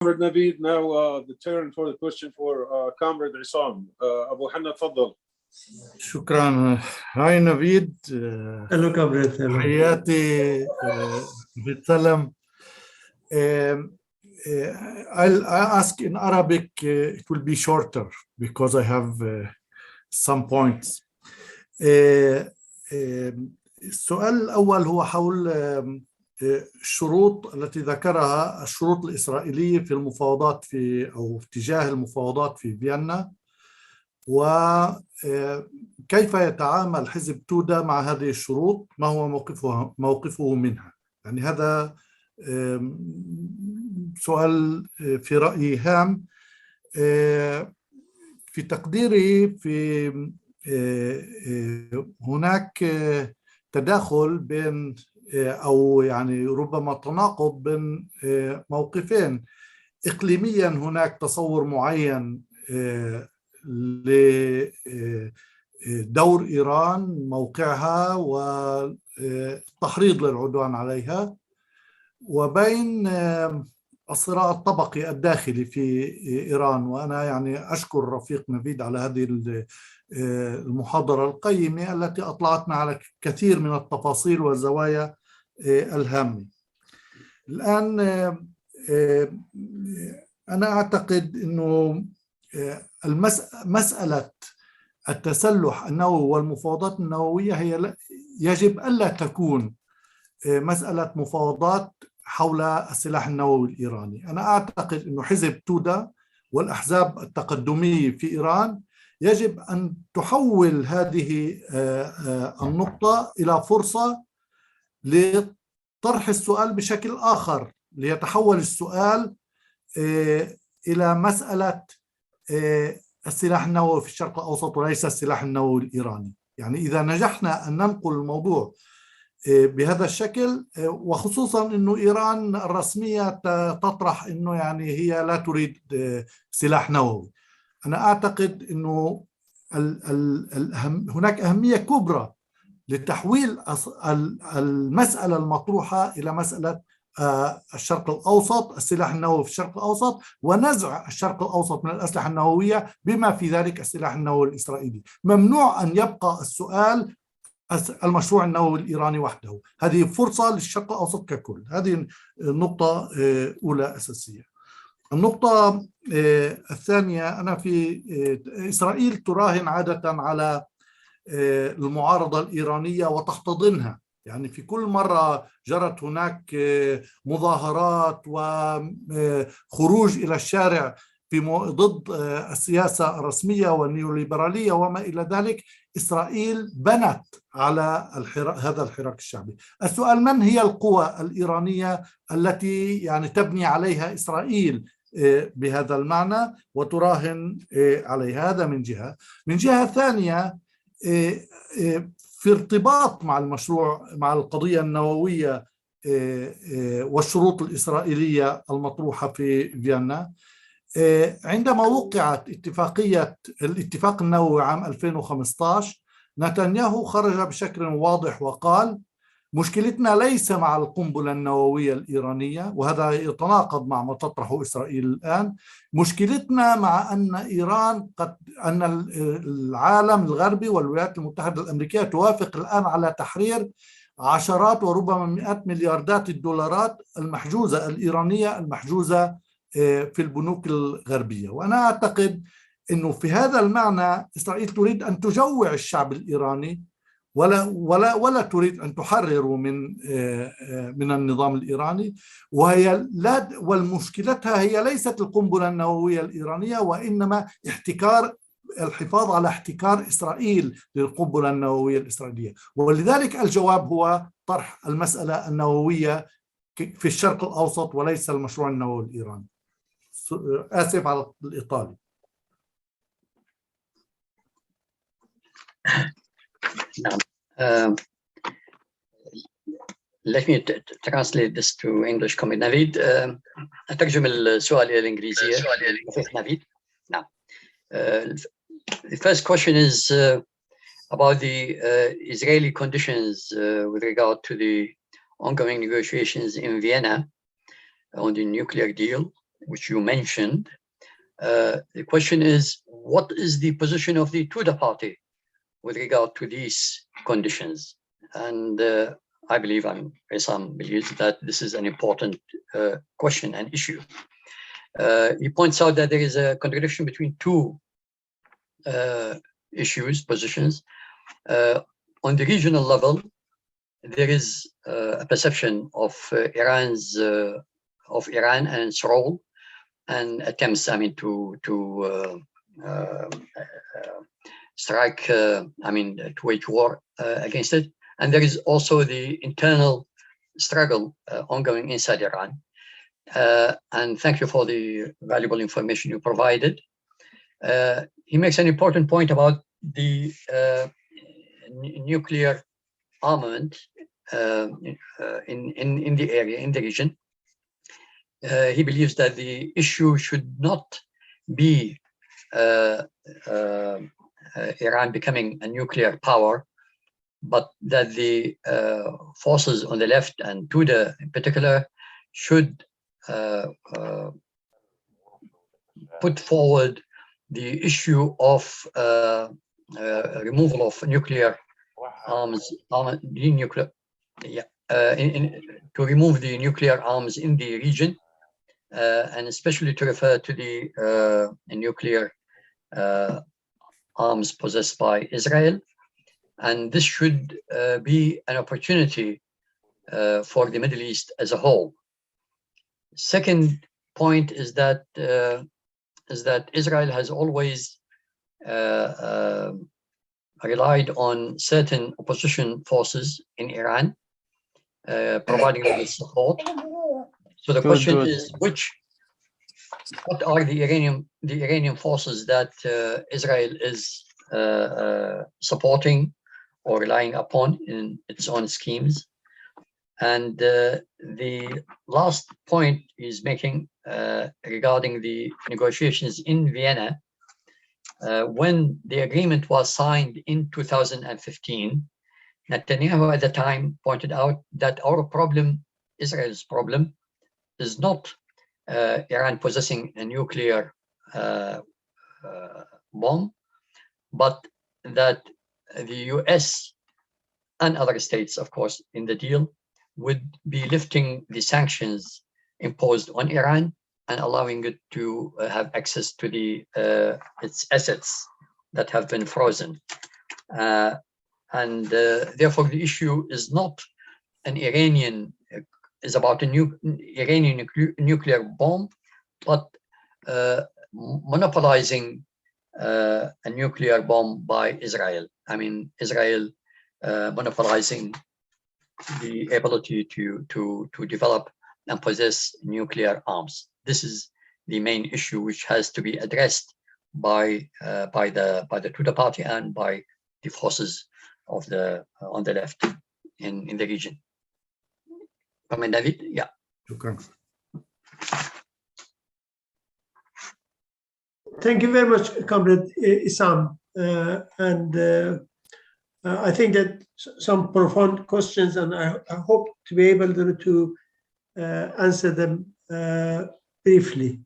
Comrade Nafid, now the turn for the question for Comrade Isam. Abu Hanna, تفضل. شكرا. هاي نافيد. Hello, Comrade. Hello. حياتي بالسلام. I'll ask in Arabic. It will be shorter because I have some points. السؤال الأول هو حول الشروط التي ذكرها الشروط الإسرائيلية في المفاوضات أو اتجاه المفاوضات في فيينا، وكيف يتعامل حزب توده مع هذه الشروط، ما هو موقفه منها. يعني هذا سؤال في رأيي هام. في تقديري هناك تداخل بين أو يعني ربما تناقض بين موقفين. إقليميا هناك تصور معين لدور إيران، موقعها والتحريض للعدوان عليها، وبين الصراع الطبقي الداخلي في إيران. وأنا يعني أشكر الرفيق نافيد على هذه المحاضرة القيمة التي أطلعتنا على كثير من التفاصيل والزوايا الهامة. الآن أنا أعتقد أنه مسألة التسلح النووي والمفاوضات النووية هي يجب ألا تكون مسألة مفاوضات حول السلاح النووي الإيراني. أنا أعتقد أنه حزب توده والأحزاب التقدمية في إيران يجب أن تحول هذه النقطة إلى فرصة لطرح السؤال بشكل آخر، ليتحول السؤال إلى مسألة السلاح النووي في الشرق الأوسط وليس السلاح النووي الإيراني. يعني إذا نجحنا أن ننقل الموضوع بهذا الشكل، وخصوصا أنه إيران الرسمية تطرح أنه يعني هي لا تريد سلاح نووي، أنا أعتقد أنه هناك أهمية كبرى لتحويل المسألة المطروحة إلى مسألة الشرق الأوسط، السلاح النووي في الشرق الأوسط، ونزع الشرق الأوسط من الأسلحة النووية بما في ذلك السلاح النووي الإسرائيلي. ممنوع أن يبقى السؤال المشروع النووي الإيراني وحده. هذه فرصة للشرق الأوسط ككل. هذه النقطة أولى أساسية. النقطة الثانية، أنا في إسرائيل تراهن عادة على المعارضة الإيرانية وتحتضنها. يعني في كل مرة جرت هناك مظاهرات وخروج إلى الشارع ضد السياسة الرسمية والنيوليبرالية وما إلى ذلك، إسرائيل بنت على هذا الحراك الشعبي. السؤال: من هي القوى الإيرانية التي يعني تبني عليها إسرائيل بهذا المعنى وتراهن عليها؟ هذا من جهة. من جهة ثانية، في ارتباط مع المشروع، مع القضية النووية والشروط الإسرائيلية المطروحة في فيينا، عندما وقعت الاتفاق النووي عام 2015، نتنياهو خرج بشكل واضح وقال: مشكلتنا ليس مع القنبلة النووية الإيرانية، وهذا يتناقض مع ما تطرحه إسرائيل الآن. مشكلتنا مع أن أن العالم الغربي والولايات المتحدة الأمريكية توافق الآن على تحرير عشرات وربما مئات ملياردات الدولارات المحجوزة الإيرانية المحجوزة في البنوك الغربية. وأنا أعتقد أنه في هذا المعنى إسرائيل تريد أن تجوع الشعب الإيراني ولا تريد أن تحرر من النظام الإيراني. والمشكلتها هي ليست القنبلة النووية الإيرانية، وإنما الحفاظ على احتكار إسرائيل للقنبلة النووية الإسرائيلية. ولذلك الجواب هو طرح المسألة النووية في الشرق الأوسط وليس المشروع النووي الإيراني. آسف على الإطالة. Let me translate this to English. Comrade Nafid, أترجم السؤال إلى الإنجليزية. نافيد. نعم. The first question is about the Israeli conditions with regard to the ongoing negotiations in Vienna on the nuclear deal. which you mentioned. The question is, what is the position of the توده party with regard to these conditions? And I believe, Isam believes that this is an important question and issue. He points out that there is a contradiction between two issues, positions. On the regional level, there is a perception of Iran and its role and attempts, to strike, to wage war against it. And there is also the internal struggle ongoing inside Iran. And thank you for the valuable information you provided. He makes an important point about the nuclear armament in the area, in the region. He believes that the issue should not be Iran becoming a nuclear power, but that the forces on the left, and توده in particular, should put forward the issue of removal of nuclear arms, to remove the nuclear arms in the region, and especially to refer to the nuclear arms possessed by Israel. And this should be an opportunity for the Middle East as a whole. Second point is that Israel has always relied on certain opposition forces in Iran, providing them with support. So the question is, what are the Iranian forces that Israel is supporting or relying upon in its own schemes? And the last point he's making regarding the negotiations in Vienna, when the agreement was signed in 2015, Netanyahu at the time pointed out that our problem, Israel's problem, is not Iran possessing a nuclear bomb, but that the US and other states, of course, in the deal, would be lifting the sanctions imposed on Iran and allowing it to have access to its assets that have been frozen. And therefore, the issue is not is about an Iranian nuclear bomb, but monopolizing a nuclear bomb by Israel. Israel monopolizing the ability to develop and possess nuclear arms. This is the main issue which has to be addressed by the توده party and by the forces on the left in the region. Nafid, yeah. Thank you very much, Comrade Isam. I think that some profound questions, and I hope to be able to answer them briefly.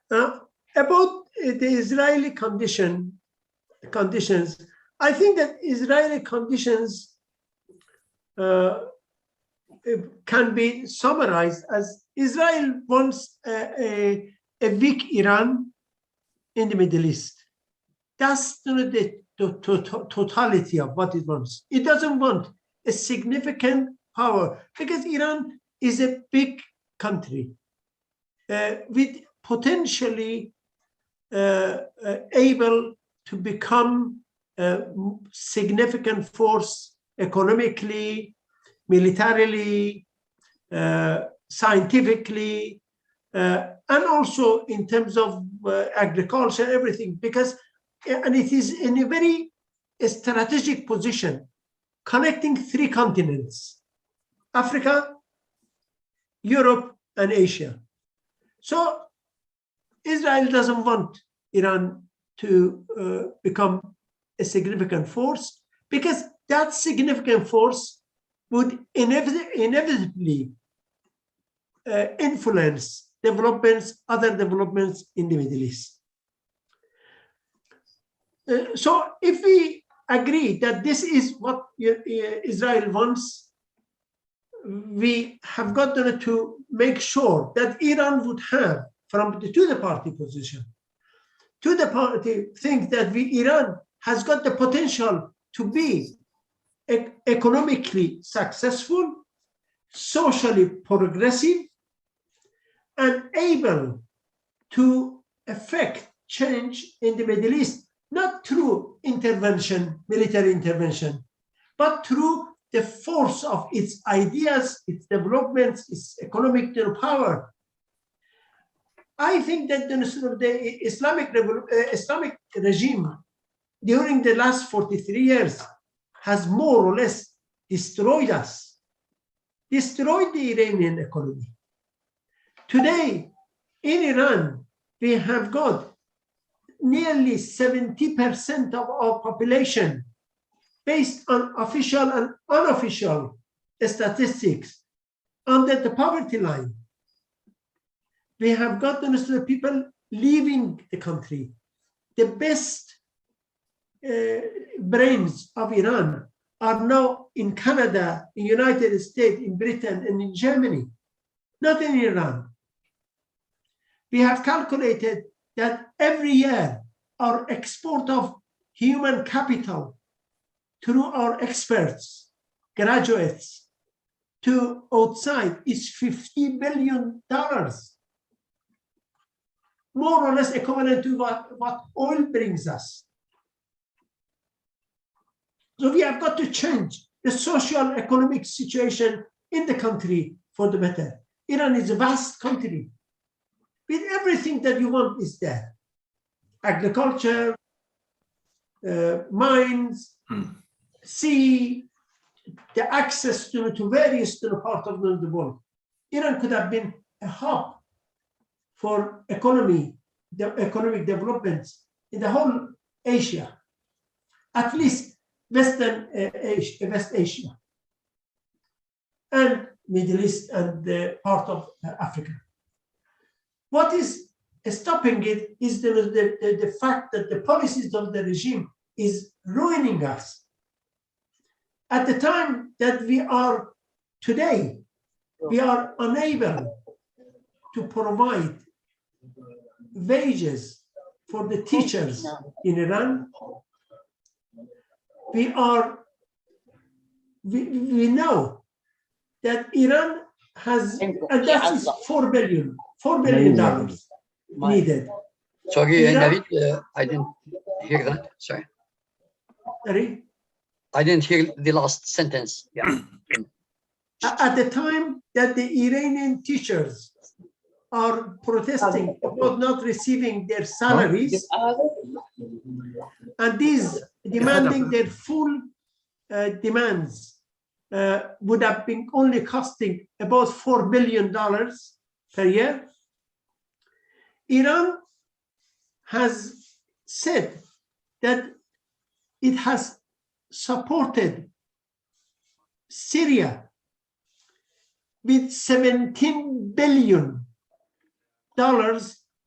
About the Israeli conditions, I think that Israeli conditions can be summarized as Israel wants a weak Iran in the Middle East. That's not the totality of what it wants. It doesn't want a significant power because Iran is a big country with potentially able to become a significant force economically, militarily, scientifically, and also in terms of agriculture, everything, and it is in a very strategic position, connecting 3 continents, Africa, Europe, and Asia. So Israel doesn't want Iran to become a significant force, because that significant force would inevitably influence other developments in the Middle East. So if we agree that this is what Israel wants, we have got to make sure that Iran would have, from the to the party position, to the party think that Iran has got the potential to be economically successful, socially progressive, and able to affect change in the Middle East, not through intervention, military intervention, but through the force of its ideas, its developments, its economic power. I think that the Islamic regime during the last 43 years has more or less destroyed us, destroyed the Iranian economy. Today, in Iran, we have got nearly 70% of our population, based on official and unofficial statistics, under the poverty line. We have gotten the people leaving the country. The best brains of Iran are now in Canada, in the United States, in Britain, and in Germany, not in Iran. We have calculated that every year our export of human capital through our experts, graduates, to outside is $50 billion, more or less equivalent to what oil brings us. So we have got to change the social economic situation in the country for the better. Iran is a vast country with everything that you want is there. Agriculture, mines, sea, the access to various parts of the world. Iran could have been a hub for economic developments in the whole Asia, at least West Asia, and Middle East and part of Africa. What is stopping it is the fact that the policies of the regime is ruining us. At the time that we are today, we are unable to provide wages for the teachers in Iran. We know that Iran has, and that is $4 billion needed. Sorry, Nafid, I didn't hear that. Sorry. Sorry? I didn't hear the last sentence. Yeah. At the time that the Iranian teachers are protesting about not receiving their salaries, and these demanding their full demands would have been only costing about $4 billion per year. Iran has said that it has supported Syria with $17 billion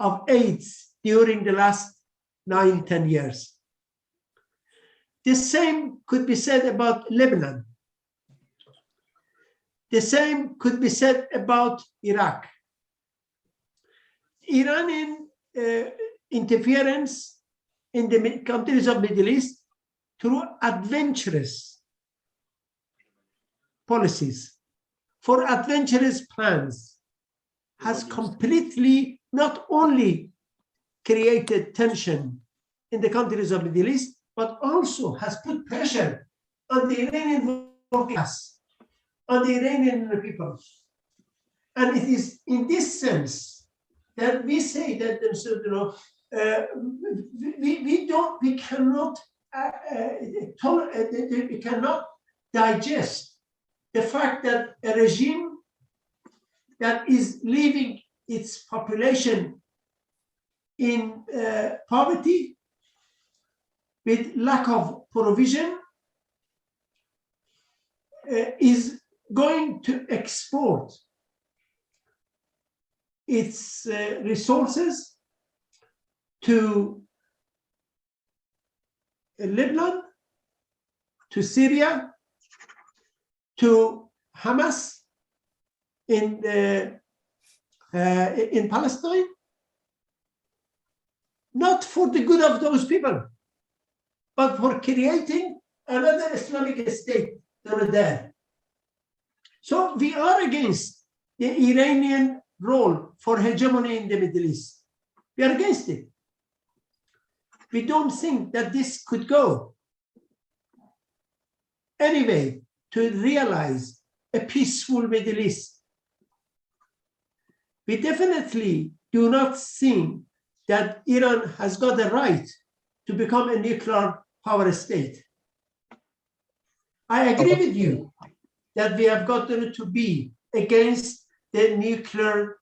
of aids during the last 9-10 years. The same could be said about Lebanon. The same could be said about Iraq. Iranian interference in the countries of the Middle East through adventurous policies, for adventurous plans, has completely not only created tension in the countries of the Middle East, but also has put pressure on the Iranian working class, on the Iranian people. And it is in this sense that we say that we cannot digest the fact that a regime that is leaving its population in poverty with lack of provision is going to export its resources to Lebanon, to Syria, to Hamas in Palestine, not for the good of those people, but for creating another Islamic state there. So we are against the Iranian role for hegemony in the Middle East. We are against it. We don't think that this could go anyway to realize a peaceful Middle East. We definitely do not think that Iran has got the right to become a nuclear power state. I agree with you that we have got to be against the nuclear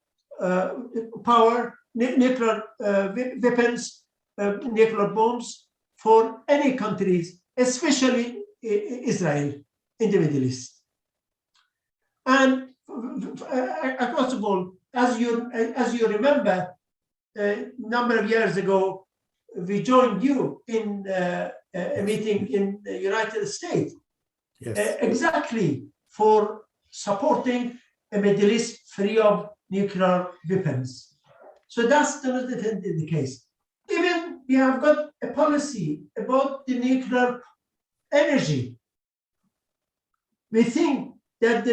power, nuclear weapons, nuclear bombs for any countries, especially Israel in the Middle East. And across the board, as you remember, a number of years ago, we joined you in a meeting in the United States, yes, exactly for supporting a Middle East free of nuclear weapons. So that's not the case. Even we have got a policy about the nuclear energy. We think that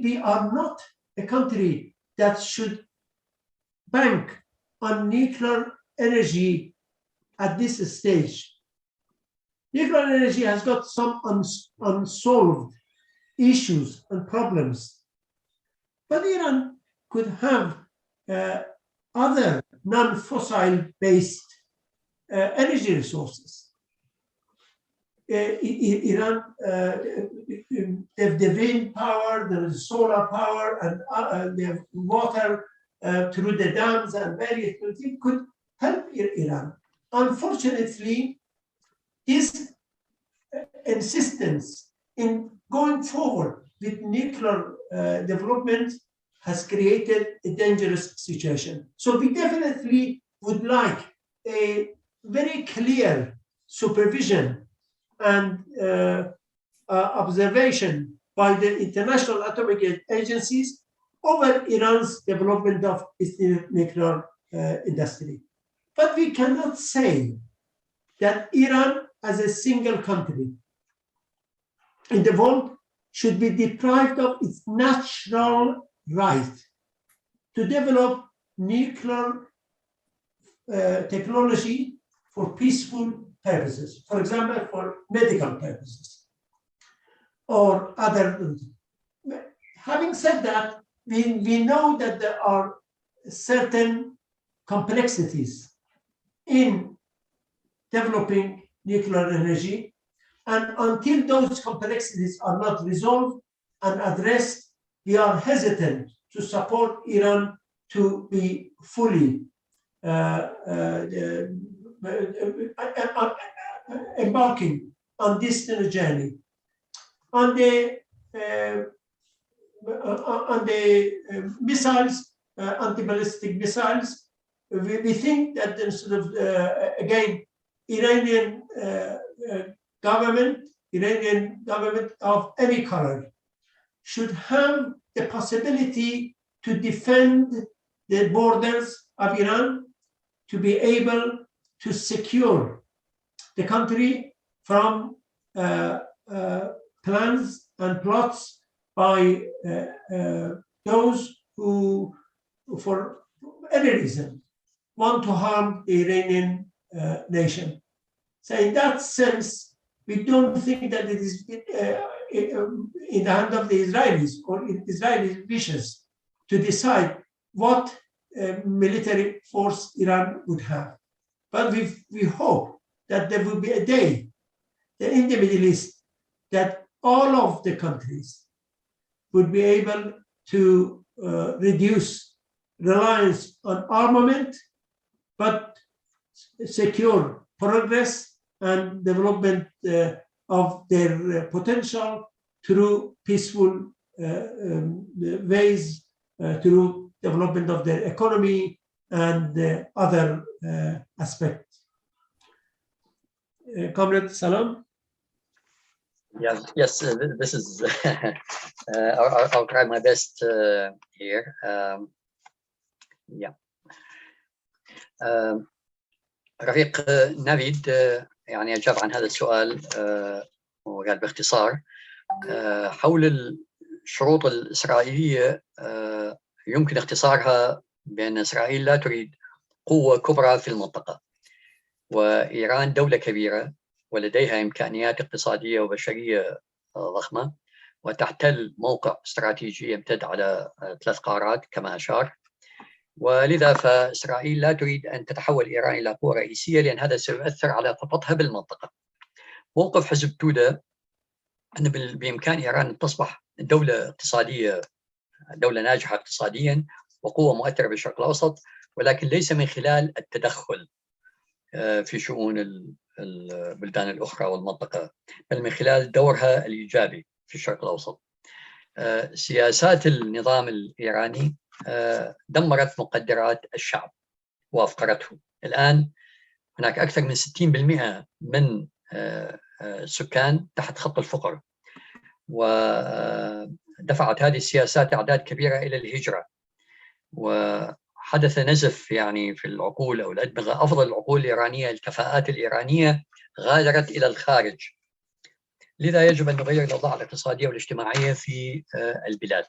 we are not a country that should bank on nuclear energy at this stage. Nuclear energy has got some unsolved issues and problems. But Iran could have other non-fossil based energy resources. Iran, the wind power, the solar power, and the water through the dams and various things could help Iran. Unfortunately, his insistence in going forward with nuclear development has created a dangerous situation. So we definitely would like a very clear supervision and observation by the international atomic agencies over Iran's development of its nuclear industry. But we cannot say that Iran as a single country in the world should be deprived of its natural right to develop nuclear technology for peaceful purposes, for example, for medical purposes or other. Having said that, we know that there are certain complexities in developing nuclear energy, and until those complexities are not resolved and addressed, we are hesitant to support Iran to be fully embarking on this journey. On the missiles, anti-ballistic missiles, we think that the sort of again Iranian government of any color should have the possibility to defend the borders of Iran, to be able to secure the country from plans and plots by those who, for any reason, want to harm the Iranian nation. So in that sense, we don't think that it is in the hand of the Israelis or Israeli wishes to decide what military force Iran would have. But we hope that there will be a day in the Middle East that all of the countries would be able to reduce reliance on armament, but secure progress and development of their potential through peaceful ways through development of their economy and other aspects. Comrade Salam? Yes, this is, I'll try my best here. رفيق نافيد يعني أجاب عن هذا السؤال وقال باختصار حول الشروط الإسرائيلية يمكن اختصارها بأن إسرائيل لا تريد قوة كبرى في المنطقة، وإيران دولة كبيرة ولديها إمكانيات اقتصادية وبشرية ضخمة، وتحتل موقع استراتيجي يمتد على 3 قارات كما أشار، ولذا فإسرائيل لا تريد أن تتحول إيران إلى قوة رئيسية، لأن هذا سيؤثر على خططها بالمنطقة. موقف حزب توده أن بإمكان إيران أن تصبح دولة اقتصادية، دولة ناجحة اقتصاديا وقوة مؤثرة بالشرق الأوسط، ولكن ليس من خلال التدخل في شؤون البلدان الأخرى والمنطقة، بل من خلال دورها الإيجابي في الشرق الأوسط. سياسات النظام الإيراني دمرت مقدرات الشعب وأفقرته. الآن هناك أكثر من 60% من السكان تحت خط الفقر، ودفعت هذه السياسات أعداد كبيرة إلى الهجرة، وحدث نزف يعني في العقول أو الأدمغة. أفضل العقول الإيرانية، الكفاءات الإيرانية غادرت إلى الخارج. لذا يجب أن نغير الأوضاع الاقتصادية والاجتماعية في البلاد.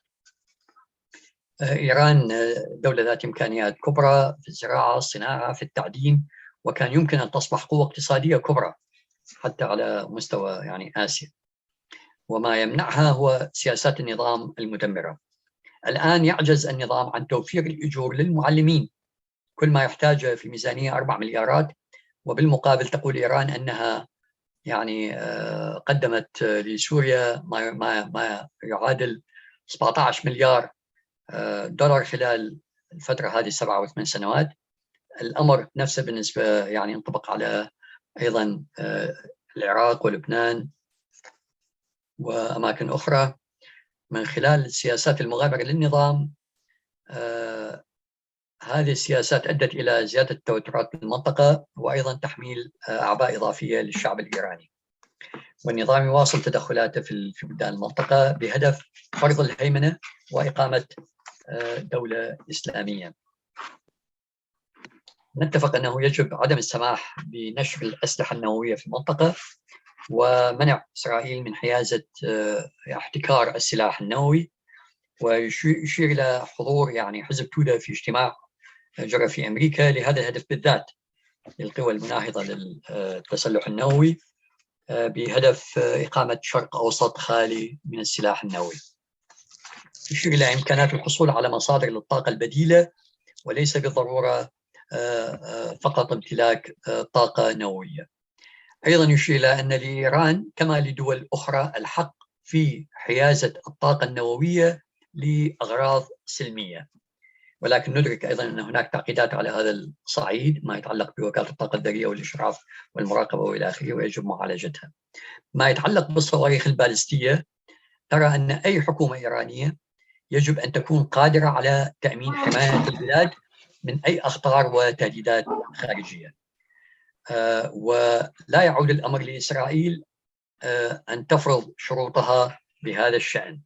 إيران دولة ذات إمكانيات كبرى في الزراعة، الصناعة، في التعدين، وكان يمكن أن تصبح قوة اقتصادية كبرى حتى على مستوى يعني آسيا، وما يمنعها هو سياسات النظام المدمرة. الآن يعجز النظام عن توفير الأجور للمعلمين، كل ما يحتاجه في ميزانية 4 مليارات، وبالمقابل تقول إيران أنها يعني قدمت لسوريا ما يعادل 17 مليار دولار خلال الفترة هذه 7 أو 8 سنوات. الأمر نفسه بالنسبة يعني ينطبق على أيضا العراق ولبنان وأماكن أخرى. من خلال السياسات المغامرة للنظام، هذه السياسات أدت إلى زيادة التوترات في المنطقة، وأيضا تحميل أعباء إضافية للشعب الإيراني. والنظام يواصل تدخلاته في بلدان المنطقة بهدف فرض الهيمنة وإقامة دولة إسلامية. نتفق أنه يجب عدم السماح بنشر الأسلحة النووية في المنطقة، ومنع إسرائيل من حيازة احتكار السلاح النووي. ويشير إلى حضور يعني حزب توده في اجتماع جرى في أمريكا لهذا الهدف بالذات، للقوى المناهضة للتسلح النووي، بهدف إقامة شرق أوسط خالي من السلاح النووي. يشير إلى إمكانات الحصول على مصادر للطاقة البديلة، وليس بالضرورة فقط امتلاك طاقة نووية. أيضا يشير إلى أن لإيران كما لدول أخرى الحق في حيازة الطاقة النووية لأغراض سلمية، ولكن ندرك أيضا أن هناك تعقيدات على هذا الصعيد، ما يتعلق بوكالة الطاقة الذرية والإشراف والمراقبة وإلى آخره، ويجب معالجتها. ما يتعلق بالصواريخ البالستية، ترى أن أي حكومة إيرانية يجب أن تكون قادرة على تأمين حماية البلاد من أي أخطار وتهديدات خارجية، ولا يعود الأمر لإسرائيل أن تفرض شروطها بهذا الشأن.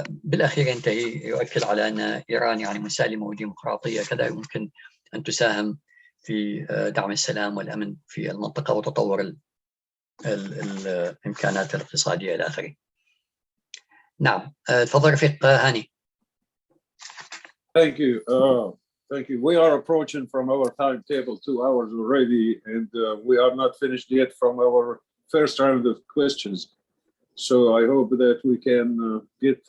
بالأخير ينتهي يؤكد على أن إيران يعني مسالمة وديمقراطية، كذا يمكن أن تساهم في دعم السلام والأمن في المنطقة وتطور الإمكانات الاقتصادية إلى آخره. نعم، تفضل رفيق هاني. Thank you. Thank you. We are approaching from our timetable 2 hours already, and we are not finished yet from our first round of questions. So I hope that we can get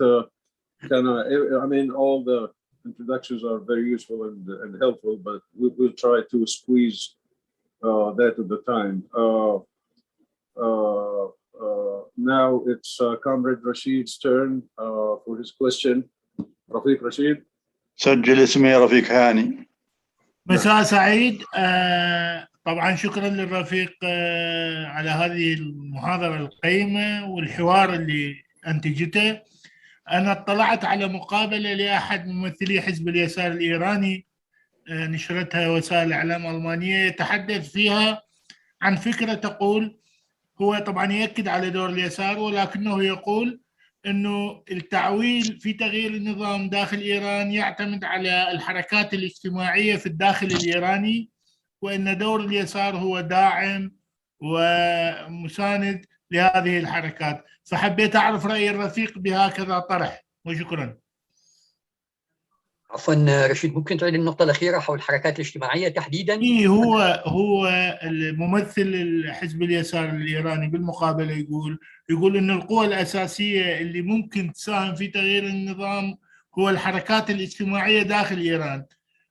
I mean, all the introductions are very useful and helpful, but we will try to squeeze that at the time. Now it's Comrade Rashid's turn for his question. Rafiq Rashid. سجل اسمي رفيق هاني. مساء سعيد. طبعا شكرا للرفيق على هذه المحاضرة القيمة والحوار اللي أنتجته. أنا اطلعت على مقابلة لأحد ممثلي حزب اليسار الإيراني نشرتها وسائل الإعلام الألمانية، يتحدث فيها عن فكرة تقول، هو طبعا يأكد على دور اليسار، ولكنه يقول أنه التعويل في تغيير النظام داخل إيران يعتمد على الحركات الاجتماعية في الداخل الإيراني، وأن دور اليسار هو داعم ومساند لهذه الحركات. فحبيت أعرف رأي الرفيق بهكذا طرح، وشكرا. عفوا رشيد، ممكن تعيد النقطة الأخيرة حول الحركات الاجتماعية تحديدا؟ هو الممثل الحزب اليسار الإيراني بالمقابلة يقول أن القوى الأساسية اللي ممكن تساهم في تغيير النظام هو الحركات الاجتماعية داخل إيران،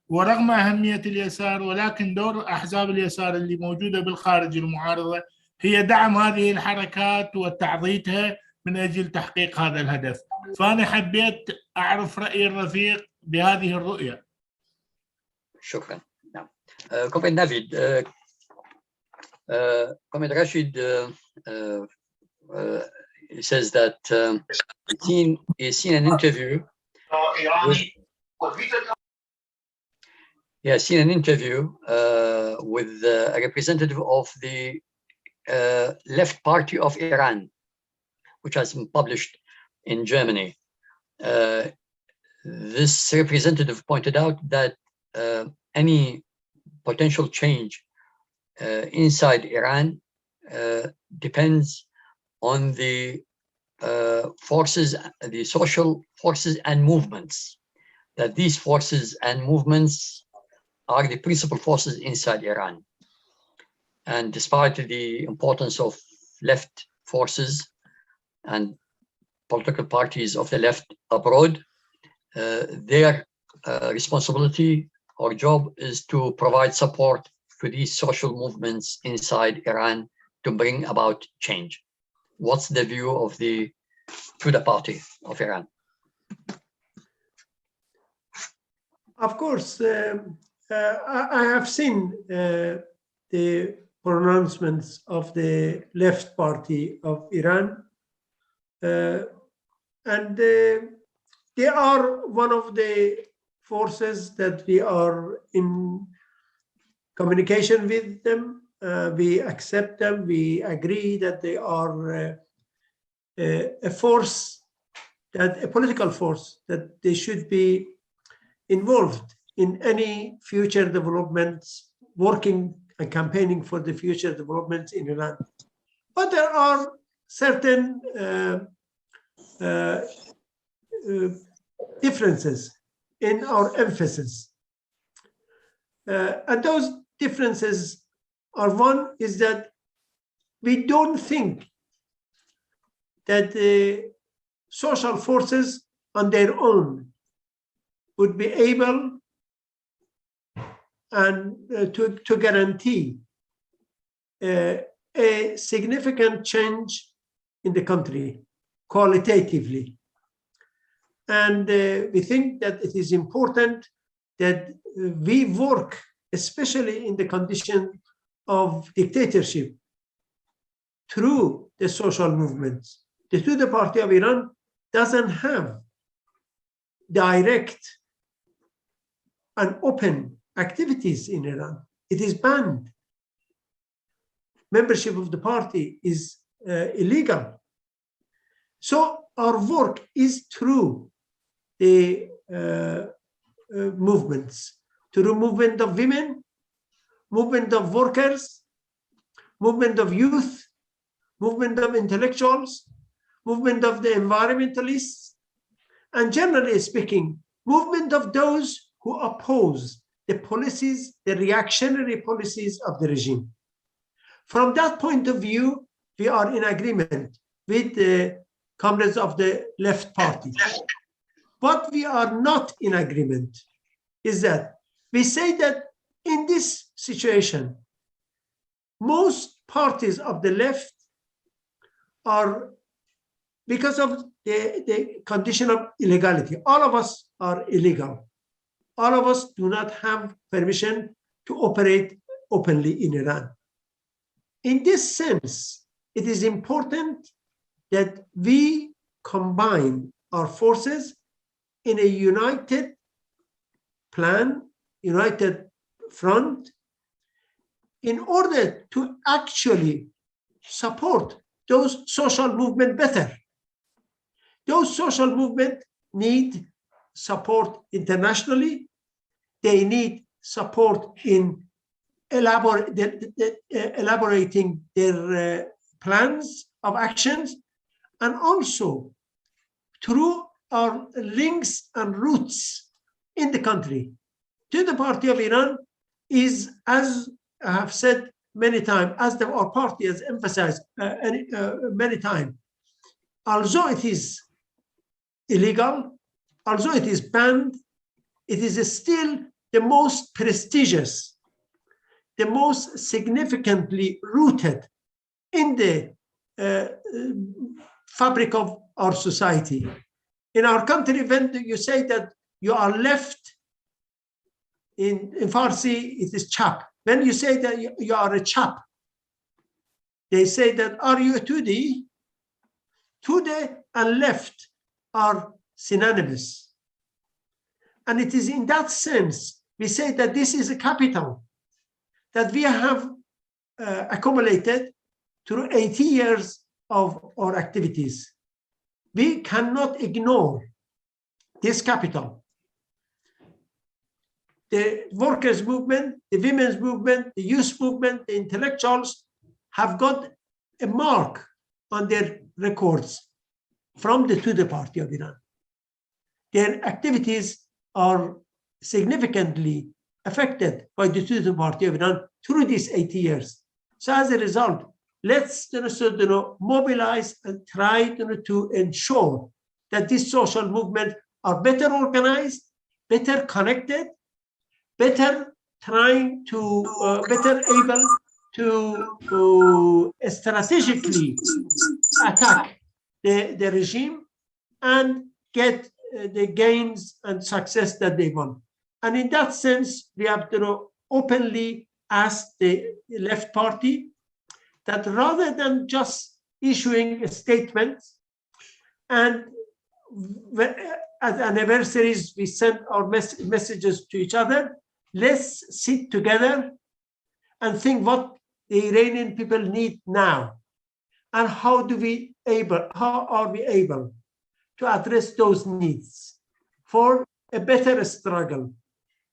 ورغم أهمية اليسار ولكن دور أحزاب اليسار اللي موجودة بالخارج المعارضة هي دعم هذه الحركات وتعضيدها من أجل تحقيق هذا الهدف. فأنا حبيت أعرف رأي الرفيق بهذه الرؤية. شكرا. نعم. كومريد نافيد، كومريد رشيد he says that he's seen an interview with a representative of the Left Party of Iran, which has been published in Germany. This representative pointed out that any potential change inside Iran depends on the forces, the social forces and movements, that these forces and movements are the principal forces inside Iran. And despite the importance of left forces and political parties of the left abroad, their responsibility or job is to provide support to these social movements inside Iran to bring about change. What's the view of the توده party of Iran? Of course, I have seen the pronouncements of the left party of Iran, and they are one of the forces that we are in communication with them. We accept them. We agree that they are a force, that a political force, that they should be involved in any future developments, working and campaigning for the future developments in Iran. But there are certain differences in our emphasis. And those differences are, one is that we don't think that the social forces on their own would be able and to guarantee a significant change in the country qualitatively. And we think that it is important that we work, especially in the condition of dictatorship, through the social movements. The توده party of Iran doesn't have direct and open activities in Iran. It is banned. Membership of the party is illegal. So our work is through the movements, through movement of women, movement of workers, movement of youth, movement of intellectuals, movement of the environmentalists, and generally speaking, movement of those who oppose the policies, the reactionary policies of the regime. From that point of view, we are in agreement with the comrades of the left party. What we are not in agreement is that we say that in this situation, most parties of the left are, because of the condition of illegality, all of us are illegal. All of us do not have permission to operate openly in Iran. In this sense, it is important that we combine our forces in a united plan, united front, in order to actually support those social movements better. Those social movements need support internationally. They need support in elaborating their plans of actions, and also through our links and roots in the country. To the Party of Iran is, as I have said many times, as our party has emphasized many times, although it is illegal, although it is banned, it is still the most prestigious, the most significantly rooted in the fabric of our society. In our country, when you say that you are left, in Farsi, it is chap. When you say that you are a chap, they say that, are you a Tudeh? Tudeh and left are synonymous. And it is in that sense, we say that this is a capital that we have accumulated through 80 years of our activities. We cannot ignore this capital. The workers' movement, the women's movement, the youth movement, the intellectuals have got a mark on their records from the Tudeh Party of Iran. Their activities are significantly affected by the Tudeh Party of Iran through these 80 years. So as a result, let's mobilize and try to ensure that these social movements are better organized, better connected, better trying to, better able to strategically attack the regime and get the gains and success that they want. And in that sense, we have to openly ask the left party that rather than just issuing a statement, and at anniversaries we send our messages to each other, let's sit together and think what the Iranian people need now, and how are we able to address those needs for a better struggle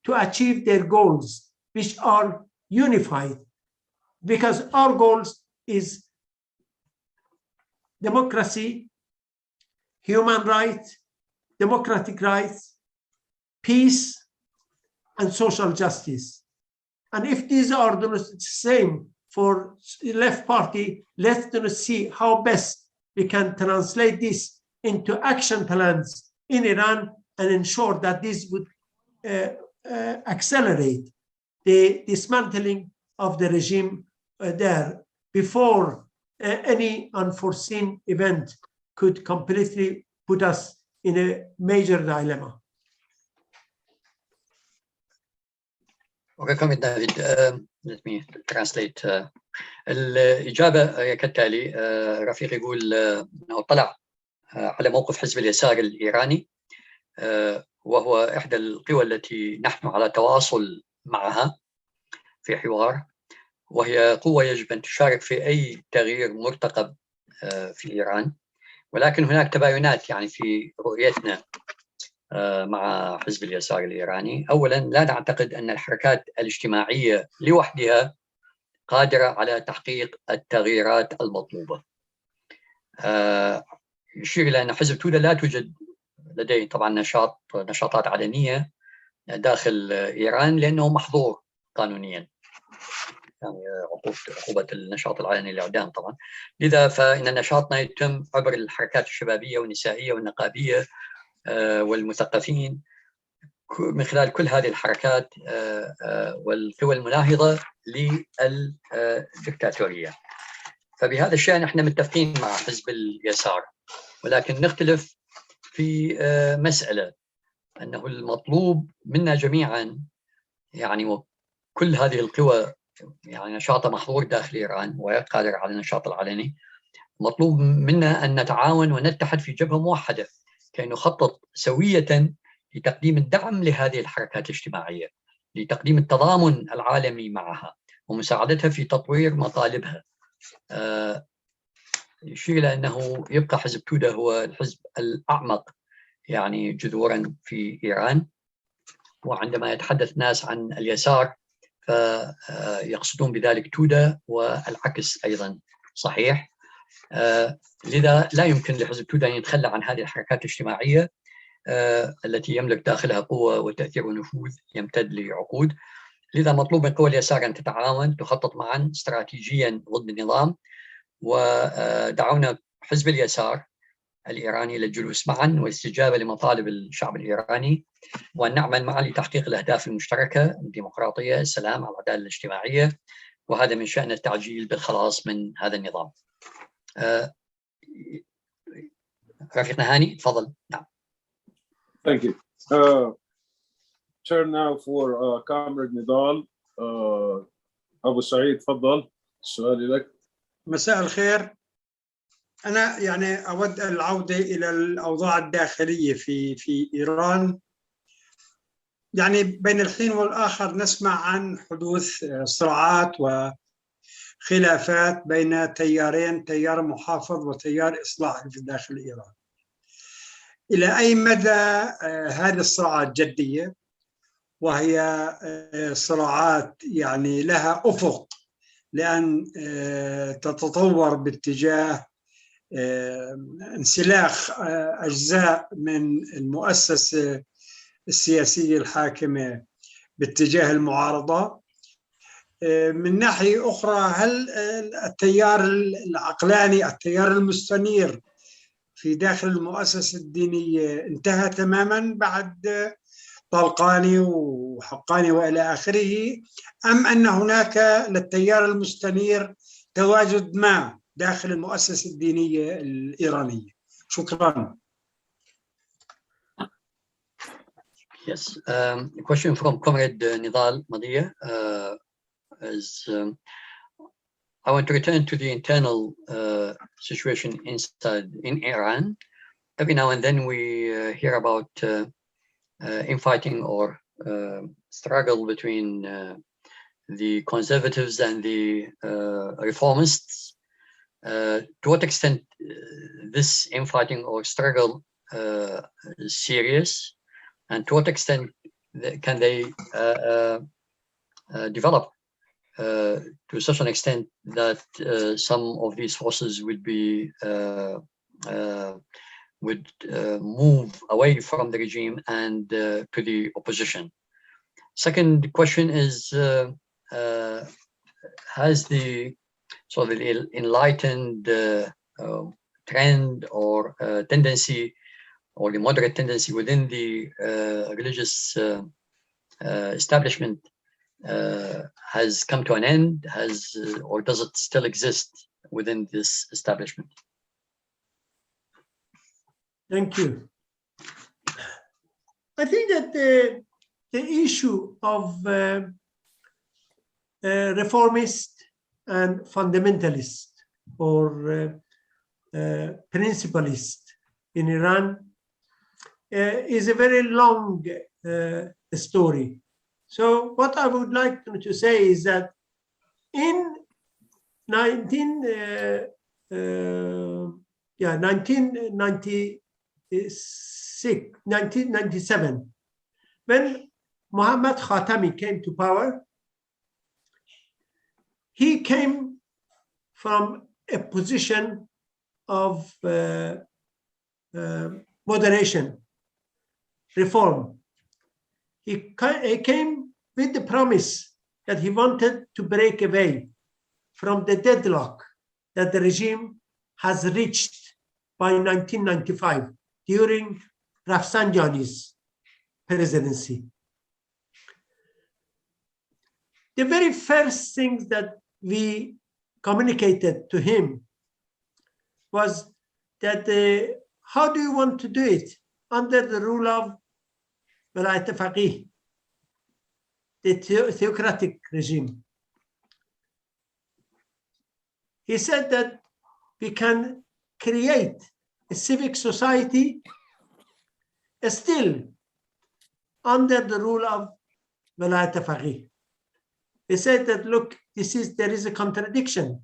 to achieve their goals, which are unified, because our goals is democracy, human rights, democratic rights, peace, and social justice. And if these are the same for the left party, let's see how best we can translate this into action plans in Iran and ensure that this would accelerate the dismantling of the regime there before any unforeseen event could completely put us in a major dilemma. Okay, comment David. Let me translate. الإجابة كالتالي. رفيق يقول أنه طلع على موقف حزب اليسار الإيراني، وهو إحدى القوى التي نحن على تواصل معها في حوار، وهي قوة يجب أن تشارك في أي تغيير مرتقب في إيران، ولكن هناك تباينات يعني في رؤيتنا مع حزب اليسار الإيراني. أولا، لا نعتقد أن الحركات الاجتماعية لوحدها قادرة على تحقيق التغييرات المطلوبة. يشير إلى أن حزب توده لا توجد لديه طبعا نشاطات علنية داخل إيران لأنه محظور قانونيا، يعني عقوبة النشاط العلني الإعدام طبعا. لذا فإن نشاطنا يتم عبر الحركات الشبابية والنسائية والنقابية والمثقفين، من خلال كل هذه الحركات والقوى المناهضة للدكتاتورية. فبهذا الشأن احنا متفقين مع حزب اليسار، ولكن نختلف في مسألة أنه المطلوب منا جميعا، يعني وكل هذه القوى يعني نشاطها محظور داخل إيران وقادر على النشاط العلني، مطلوب منا أن نتعاون ونتحد في جبهة موحدة كي نخطط سوية لتقديم الدعم لهذه الحركات الاجتماعية، لتقديم التضامن العالمي معها ومساعدتها في تطوير مطالبها. يشير إلى أنه يبقى حزب توده هو الحزب الأعمق يعني جذورا في إيران، وعندما يتحدث ناس عن اليسار فيقصدون بذلك توده، والعكس أيضا صحيح. لذا لا يمكن لحزب توده أن يتخلى عن هذه الحركات الاجتماعية التي يملك داخلها قوة وتأثير ونفوذ يمتد لعقود. لذا مطلوب من قوى اليسار أن تتعاون، تخطط معا استراتيجيا ضد النظام، ودعونا حزب اليسار الإيراني للجلوس معا والاستجابة لمطالب الشعب الإيراني، وأن نعمل معا لتحقيق الأهداف المشتركة: الديمقراطيه، السلام، والعداله الاجتماعيه، وهذا من شأن التعجيل بالخلاص من هذا النظام. رفيقنا هاني تفضل. نعم. Thank you. Turn now for Comrade Nidal. أبو سعيد تفضل، السؤال لك. مساء الخير. أنا يعني أود العودة إلى الأوضاع الداخلية في إيران. يعني بين الحين والآخر نسمع عن حدوث صراعات وخلافات بين تيارين، تيار محافظ وتيار إصلاحي في داخل إيران. إلى أي مدى هذه الصراعات جدية، وهي صراعات يعني لها أفق لأن تتطور باتجاه انسلاخ أجزاء من المؤسسة السياسية الحاكمة باتجاه المعارضة؟ من ناحية أخرى، هل التيار العقلاني، التيار المستنير في داخل المؤسسة الدينية انتهى تماما بعد طلقاني وحقاني وإلى آخره، أم أن هناك للتيار المستنير تواجد ما داخل المؤسسة الدينية الإيرانية؟ شكرا. Yes, a question from Comrade Nidal Madia is I want to return to the internal situation in Iran. Every now and then we hear about infighting or struggle between the conservatives and the reformists. To what extent this infighting or struggle is serious, and to what extent can they develop to such an extent that some of these forces would be move away from the regime and to the opposition? Second question is, has the sort of enlightened trend or tendency, or the moderate tendency within the religious establishment has come to an end, or does it still exist within this establishment? Thank you. I think that the issue of reformist and fundamentalist or principalist in Iran is a very long story. So what I would like to say is that in 1997, when Muhammad Khatami came to power, he came from a position of moderation, reform. He came with the promise that he wanted to break away from the deadlock that the regime has reached by 1995 during Rafsanjani's presidency. The very first things that we communicated to him was that how do you want to do it under the rule of Walayat Faqih, the theocratic regime? He said that we can create a civic society still under the rule of Velayat Faqih. They said that, look, there is a contradiction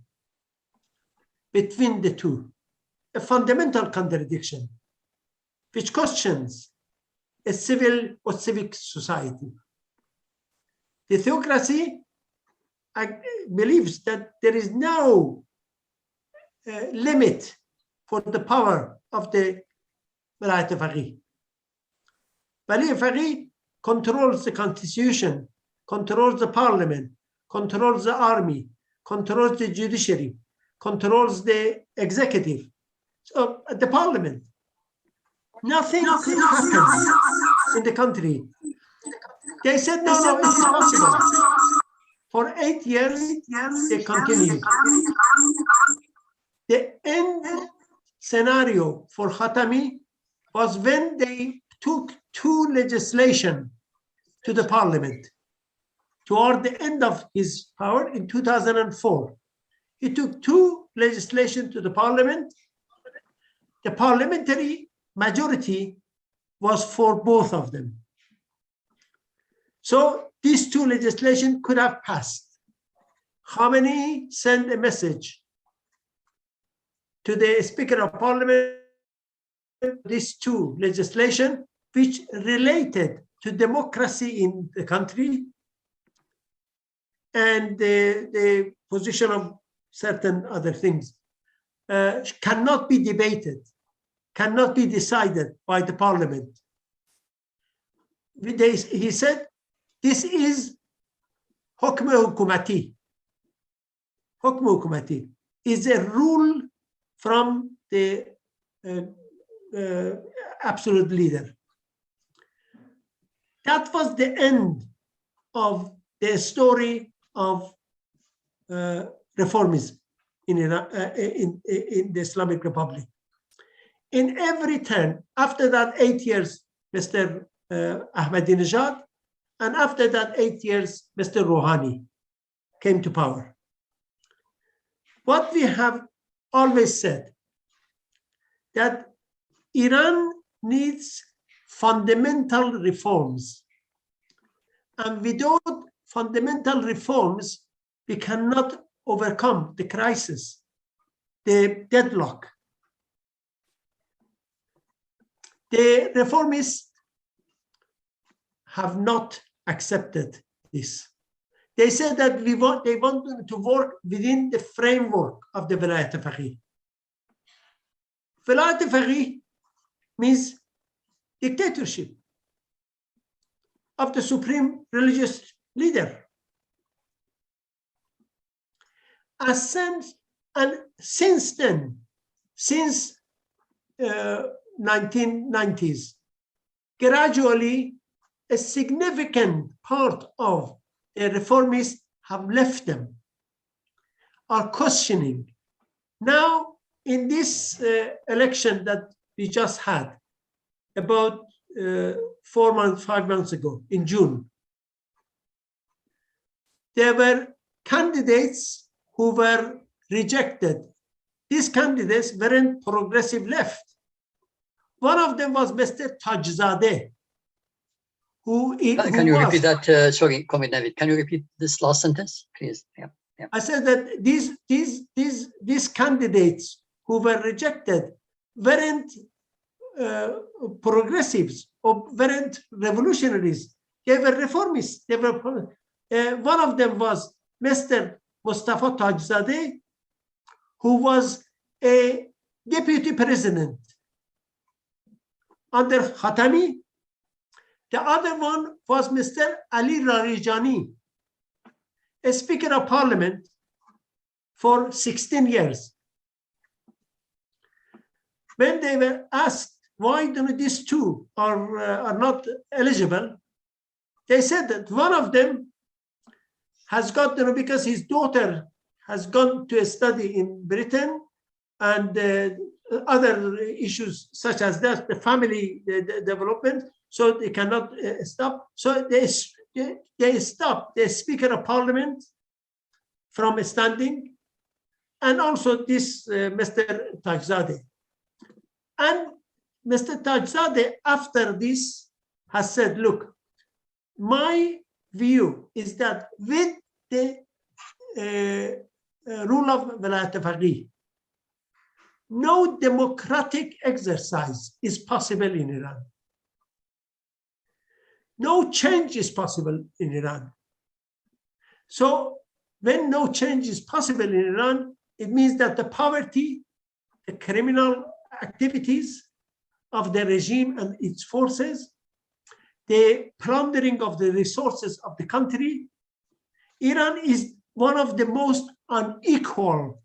between the two, a fundamental contradiction, which questions a civil or civic society. The theocracy believes that there is no limit for the power of the Velayat Faqih. Velayat Faqih controls the constitution, controls the parliament, controls the army, controls the judiciary, controls the executive, so the parliament. Nothing could happen in the country. They said, no, it is possible. For 8 years, they continued. The end scenario for Khatami was when they took 2 legislation to the parliament. Toward the end of his power in 2004, he took 2 legislation to the parliament. The parliamentary majority was for both of them. So these 2 legislation could have passed. Khamenei sent a message to the Speaker of Parliament, these 2 legislation which related to democracy in the country and the position of certain other things cannot be debated, cannot be decided by the parliament. He said, this is hukm hukumati. Hukm hukumati is a rule from the absolute leader. That was the end of the story of reformism in the Islamic Republic. In every turn, after that 8 years, Mr. Ahmadinejad, and after that 8 years, Mr. Rouhani came to power. What we have always said, that Iran needs fundamental reforms. And without fundamental reforms, we cannot overcome the crisis, the deadlock. The reformists have not accepted this. They said that they want to work within the framework of the Velayat Faqih. Velayat Faqih means dictatorship of the supreme religious leader. And since then, since 1990s, gradually a significant part of the reformists have left them, are questioning. Now, in this election that we just had, about 5 months ago, in June, there were candidates who were rejected. These candidates weren't progressive left. One of them was Mr. Tajzadeh, Can you repeat that? Sorry, Comrade Nafeed, can you repeat this last sentence, please? Yeah. I said that these candidates who were rejected weren't progressives or weren't revolutionaries. They were reformists. They were, one of them was Mr. Mustafa Tajzadeh, who was a deputy president under Khatami. The other one was Mr. Ali Larijani, a Speaker of Parliament for 16 years. When they were asked why these 2 are not eligible, they said that one of them has got, because his daughter has gone to a study in Britain, and other issues such as that, the family development, so they cannot stop. So they stopped the Speaker of Parliament from standing, and also this Mr. Tajzadeh. And Mr. Tajzadeh, after this, has said, look, my view is that with the rule of Walayat al-Faqih, no democratic exercise is possible in Iran. No change is possible in Iran. So when no change is possible in Iran, it means that the poverty, the criminal activities of the regime and its forces, the plundering of the resources of the country, Iran is one of the most unequal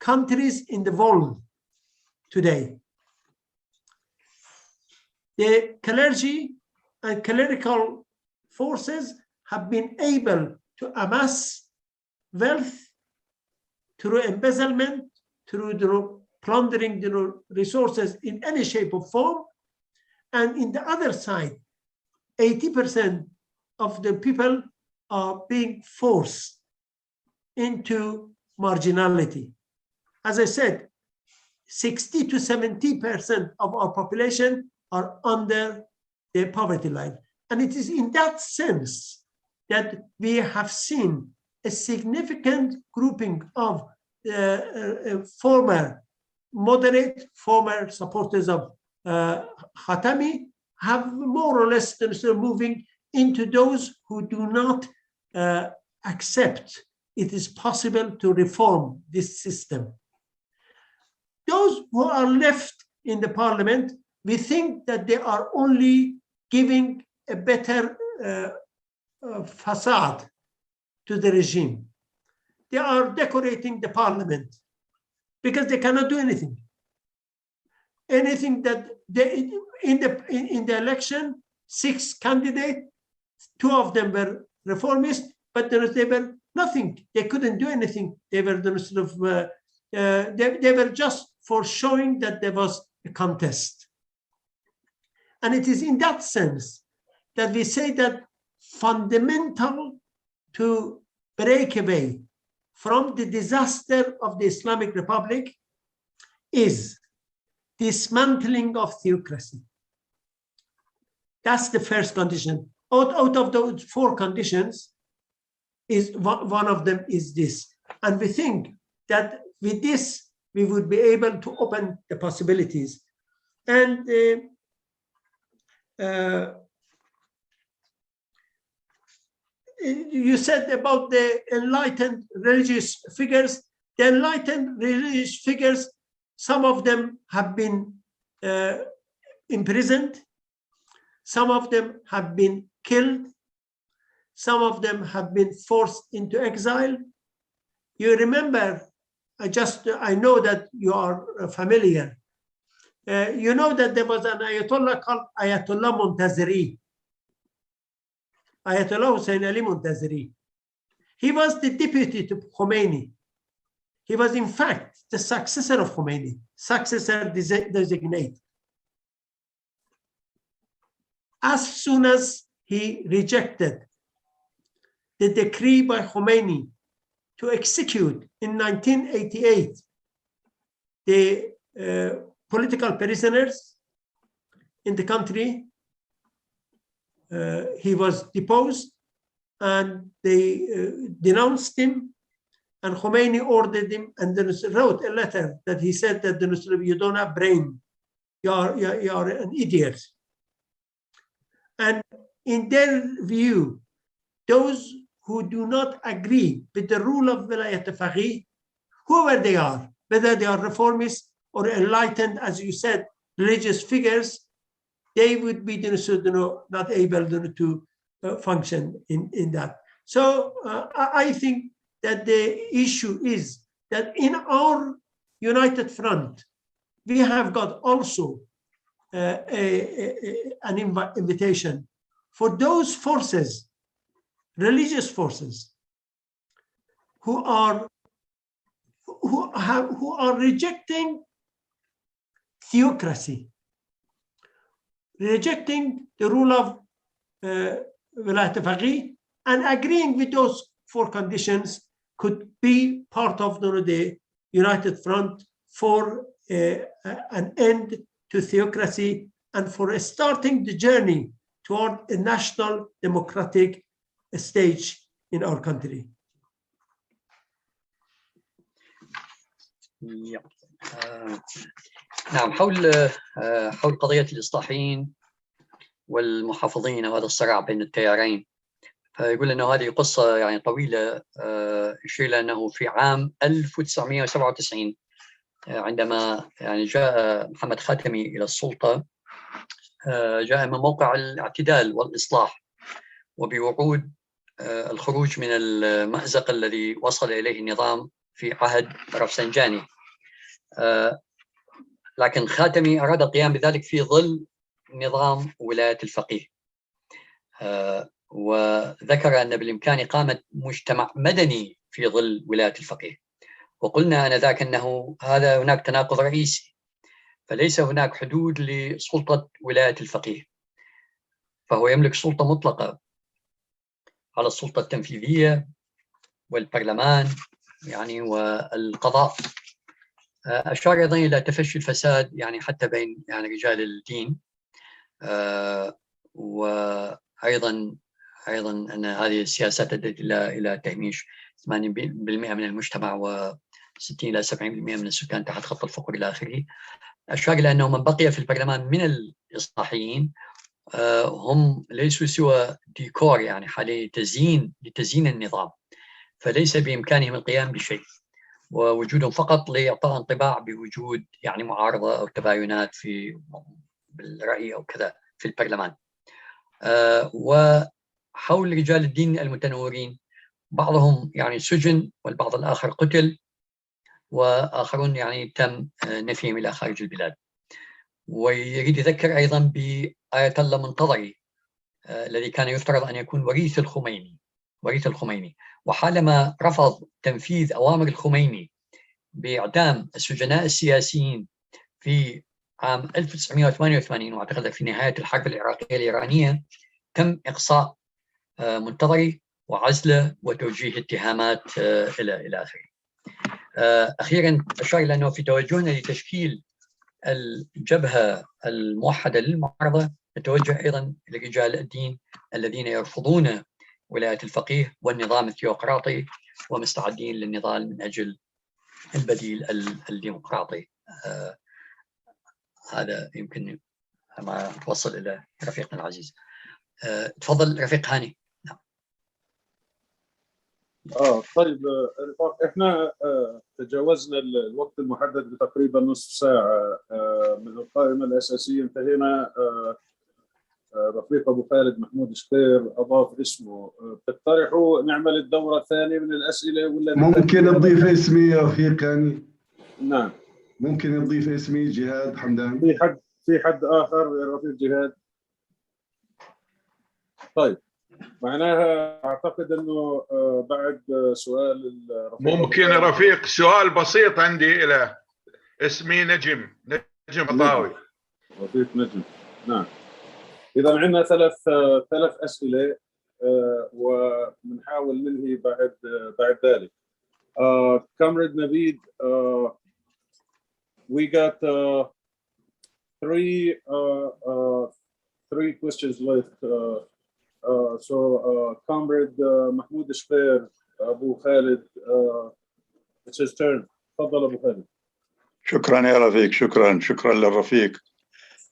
countries in the world today. The clergy and clerical forces have been able to amass wealth through embezzlement, through the plundering the resources in any shape or form. And in the other side, 80% of the people are being forced into marginality. As I said, 60 to 70% of our population are under the poverty line. And it is in that sense that we have seen a significant grouping of former moderate, former supporters of Khatami have more or less moving into those who do not accept it is possible to reform this system. Those who are left in the parliament, we think that they are only giving a better facade to the regime. They are decorating the parliament because they cannot do anything. Anything that they, in the election, 6 candidates, 2 of them were reformists, but they were nothing. They couldn't do anything. They were sort of they were just for showing that there was a contest. And it is in that sense that we say that fundamental to break away from the disaster of the Islamic Republic is dismantling of theocracy. That's the first condition. Out of those 4 conditions, is one of them is this. And we think that with this, we would be able to open the possibilities. And you said about the enlightened religious figures. The enlightened religious figures, some of them have been imprisoned. Some of them have been killed. Some of them have been forced into exile. You remember, I know that you are familiar. You know that there was an Ayatollah called Ayatollah Montazeri. Ayatollah Hussein Ali Montazeri. He was the deputy to Khomeini. He was, in fact, the successor of Khomeini, successor designate. As soon as he rejected the decree by Khomeini to execute in 1988 the political prisoners in the country, he was deposed and they denounced him, and Khomeini ordered him and then wrote a letter that he said that you don't have brain, you are an idiot. And in their view, those who do not agree with the rule of Walayat al-Faqih, whoever they are, whether they are reformists or enlightened, as you said, religious figures, they would be not able to function in that. So I think that the issue is that in our united front, we have got also an invitation for those forces, religious forces, who are rejecting theocracy, rejecting the rule of Walayat al-Faqih, and agreeing with those 4 conditions, could be part of the united front for an end to theocracy and for starting the journey toward a national democratic stage in our country. نعم، حول قضية الإصلاحيين والمحافظين وهذا الصراع بين التيارين. فيقول أنه هذه قصة يعني طويلة، يشير إلى أنه في عام 1997 عندما يعني جاء محمد خاتمي إلى السلطة، جاء من موقع الاعتدال والإصلاح وبوعود الخروج من المأزق الذي وصل إليه النظام في عهد رفسنجاني. لكن خاتمي أراد القيام بذلك في ظل نظام ولاية الفقيه، وذكر أن بالإمكان إقامة مجتمع مدني في ظل ولاية الفقيه. وقلنا آنذاك أنه هناك تناقض رئيسي، فليس هناك حدود لسلطة ولاية الفقيه، فهو يملك سلطة مطلقة على السلطة التنفيذية والبرلمان يعني والقضاء. أشار أيضا إلى تفشي الفساد يعني حتى بين يعني رجال الدين، وأيضا أن هذه السياسات أدت إلى تهميش 80% من المجتمع و60 إلى 70% من السكان تحت خط الفقر إلى آخره. أشار إلى أنه من بقي في البرلمان من الإصلاحيين هم ليسوا سوى ديكور يعني حالي لتزيين النظام، فليس بإمكانهم القيام بشيء، ووجودهم فقط لإعطاء انطباع بوجود يعني معارضة أو تباينات في بالرأي أو كذا في البرلمان. وحول رجال الدين المتنورين بعضهم يعني سجن والبعض الآخر قتل، وآخرون يعني تم نفيهم إلى خارج البلاد. ويريد يذكر أيضا بآية الله منتظري الذي كان يفترض أن يكون وريث الخميني، وحالما رفض تنفيذ أوامر الخميني بإعدام السجناء السياسيين في عام 1988 وأعتقد في نهاية الحرب العراقية الإيرانية، تم إقصاء منتظري وعزله وتوجيه اتهامات إلى آخره. أخيرا أشار إلى أنه في توجهنا لتشكيل الجبهة الموحدة للمعارضة نتوجه أيضا لرجال الدين الذين يرفضون ولاية الفقيه والنظام الديمقراطي ومستعدين للنضال من أجل البديل الديمقراطي. هذا يمكن ما توصل إلى رفيقنا العزيز. تفضل رفيق هاني. طيب رفاق، احنا تجاوزنا الوقت المحدد بتقريبا نصف ساعة من القائمة الأساسية. انتهينا. رفيق أبو خالد محمود شقير أضاف اسمه. بتقترحوا نعمل الدورة الثانية من الأسئلة ولا ممكن تضيف اسمي يا رفيق هاني؟ نعم ممكن تضيف اسمي جهاد حمدان. في حد آخر يا رفيق جهاد؟ طيب معناها أعتقد أنه بعد سؤال الرفيق ممكن رفيق سؤال بسيط عندي إلى اسمي نجم عطاوي. رفيق نجم. نعم. إذا عندنا ثلاث أسئلة وبنحاول ننهي بعد ذلك. Comrade Nafeed, we got three questions left. So Comrade Mahmoud Shqair, Abu Khalid, it's his turn. تفضل أبو خالد. شكرا يا رفيق. شكرا للرفيق.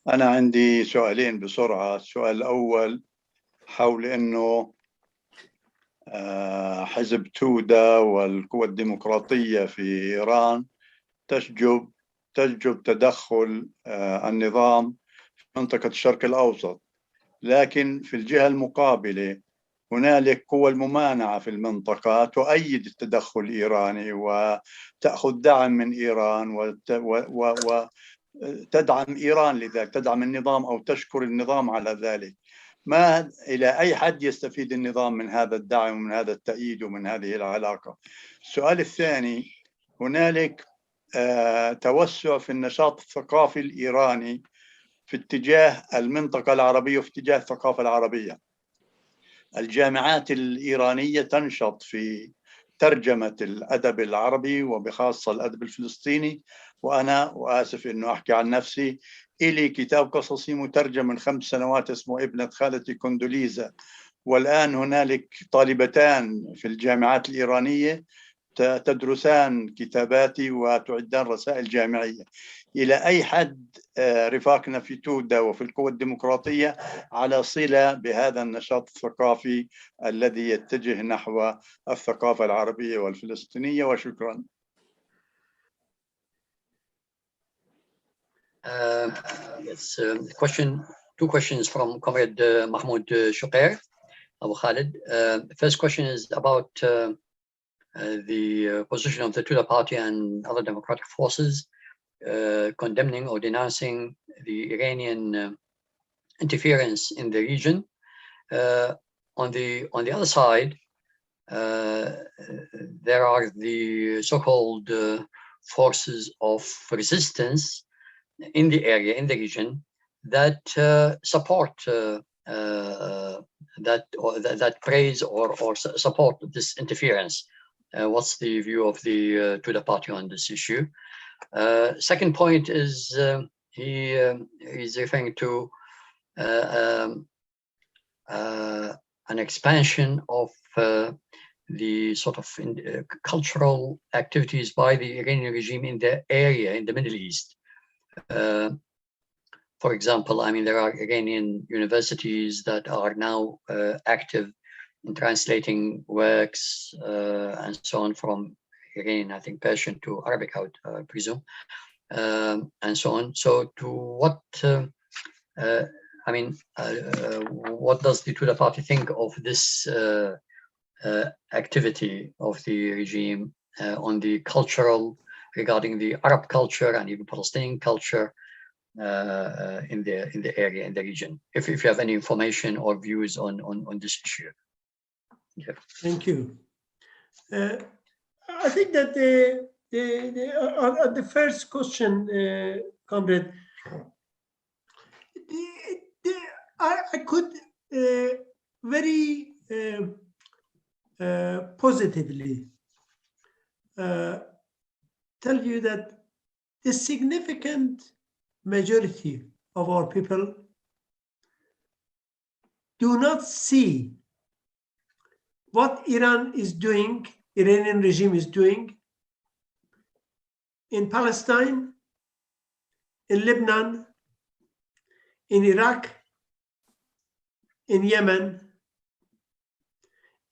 أنا عندي سؤالين بسرعة. السؤال الأول حول أنه حزب توده والقوى الديمقراطيه في ايران تجب تدخل النظام في منطقه الشرق الاوسط، لكن في الجهه المقابله هنالك قوى الممانعه في المنطقه تؤيد التدخل الايراني وتاخذ دعم من ايران وتدعم ايران لذلك، تدعم النظام او تشكر النظام على ذلك. ما إلى أي حد يستفيد النظام من هذا الدعم ومن هذا التأييد ومن هذه العلاقة؟ السؤال الثاني، هنالك توسع في النشاط الثقافي الإيراني في اتجاه المنطقة العربية وفي اتجاه الثقافة العربية. الجامعات الإيرانية تنشط في ترجمة الأدب العربي وبخاصة الأدب الفلسطيني. وأنا وآسف إنه أحكي عن نفسي، إلي كتاب قصصي مترجم من 5 سنوات اسمه ابنة خالتي كوندوليزا، والآن هنالك طالبتان في الجامعات الإيرانية تدرسان كتاباتي وتعدان رسائل جامعية. إلى أي حد رفاقنا في توده وفي القوى الديمقراطية على صلة بهذا النشاط الثقافي الذي يتجه نحو الثقافة العربية والفلسطينية؟ وشكرا. Yes, two questions from Comrade Mahmoud Shuqair, Abu Khalid. The first question is about the position of the Tudeh party and other democratic forces condemning or denouncing the Iranian interference in the region. On the other side, there are the so-called forces of resistance in the area, in the region, that support that praise or support this interference. What's the view of the Tudeh party on this issue? Second point is he is referring to an expansion of the sort of cultural activities by the Iranian regime in the area, in the Middle East. For example, I mean, there are Iranian universities that are now active in translating works and so on from Iranian, I think, Persian to Arabic, I would presume, and so on. So to what, what does the Tudeh party think of this activity of the regime on the cultural, regarding the Arab culture and even Palestinian culture in the area, in the region? If you have any information or views on this issue. Yeah. Thank you. I think that the first question, comrade, I could very positively tell you that the significant majority of our people do not see what Iran is doing, Iranian regime is doing in Palestine, in Lebanon, in Iraq, in Yemen,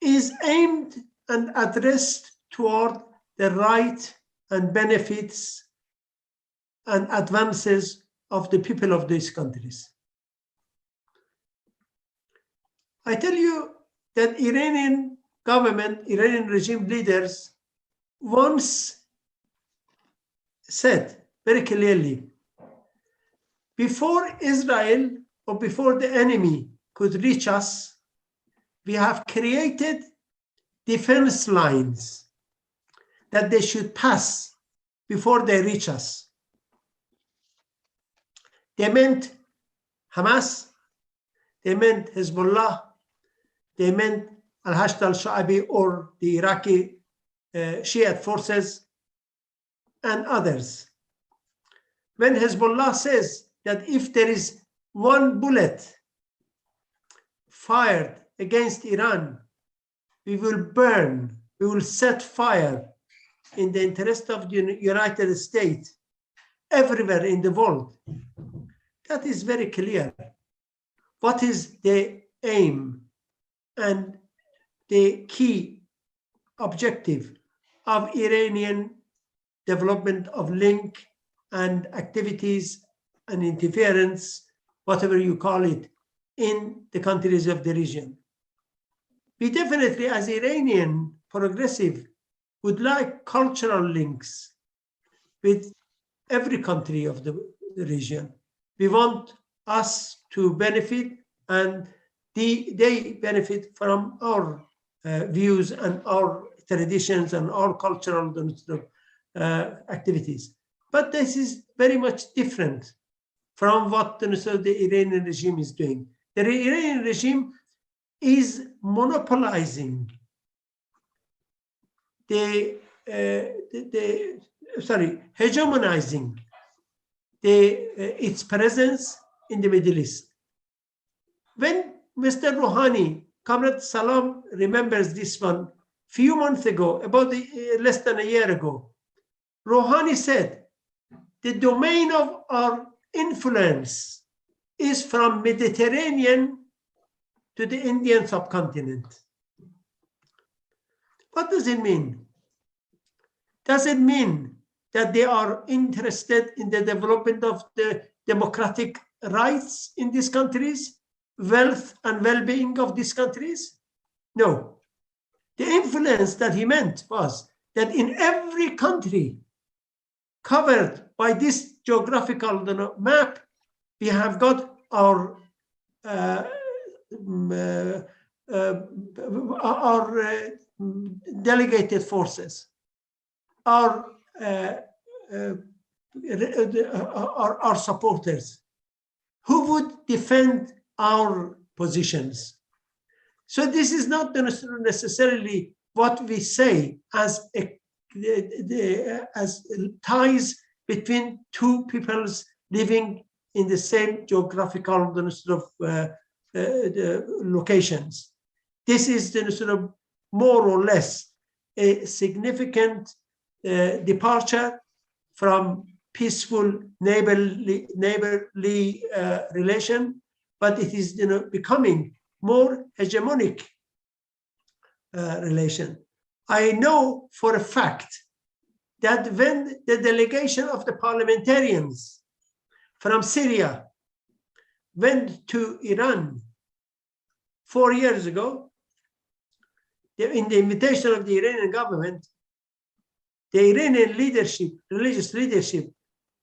is aimed and addressed toward the right and benefits and advances of the people of these countries. I tell you that Iranian government, Iranian regime leaders once said very clearly, before Israel or before the enemy could reach us, we have created defense lines that they should pass before they reach us. They meant Hamas, they meant Hezbollah, they meant Al-Hashd al-Sha'abi or the Iraqi Shiite forces and others. When Hezbollah says that if there is one bullet fired against Iran, we will burn, we will set fire in the interest of the United States everywhere in the world. That is very clear. What is the aim and the key objective of Iranian development of link and activities and interference, whatever you call it, in the countries of the region? We definitely, as Iranian progressive, would like cultural links with every country of the region. We want us to benefit and they benefit from our views and our traditions and our cultural activities. But this is very much different from what the Iranian regime is doing. The Iranian regime is monopolizing hegemonizing its presence in the Middle East. When Mr. Rouhani, Comrade Salam remembers this one, few months ago, about less than a year ago, Rouhani said, the domain of our influence is from Mediterranean to the Indian subcontinent. What does it mean? Does it mean that they are interested in the development of the democratic rights in these countries, wealth and well-being of these countries? No. The influence that he meant was that in every country covered by this geographical map, we have got our delegated forces, our supporters who would defend our positions. So this is not necessarily what we say as ties between two peoples living in the same geographical locations. This is more or less a significant departure from peaceful neighborly relation, but it is becoming more hegemonic relation. I know for a fact that when the delegation of the parliamentarians from Syria went to Iran 4 years ago, in the invitation of the Iranian government, the Iranian leadership, religious leadership,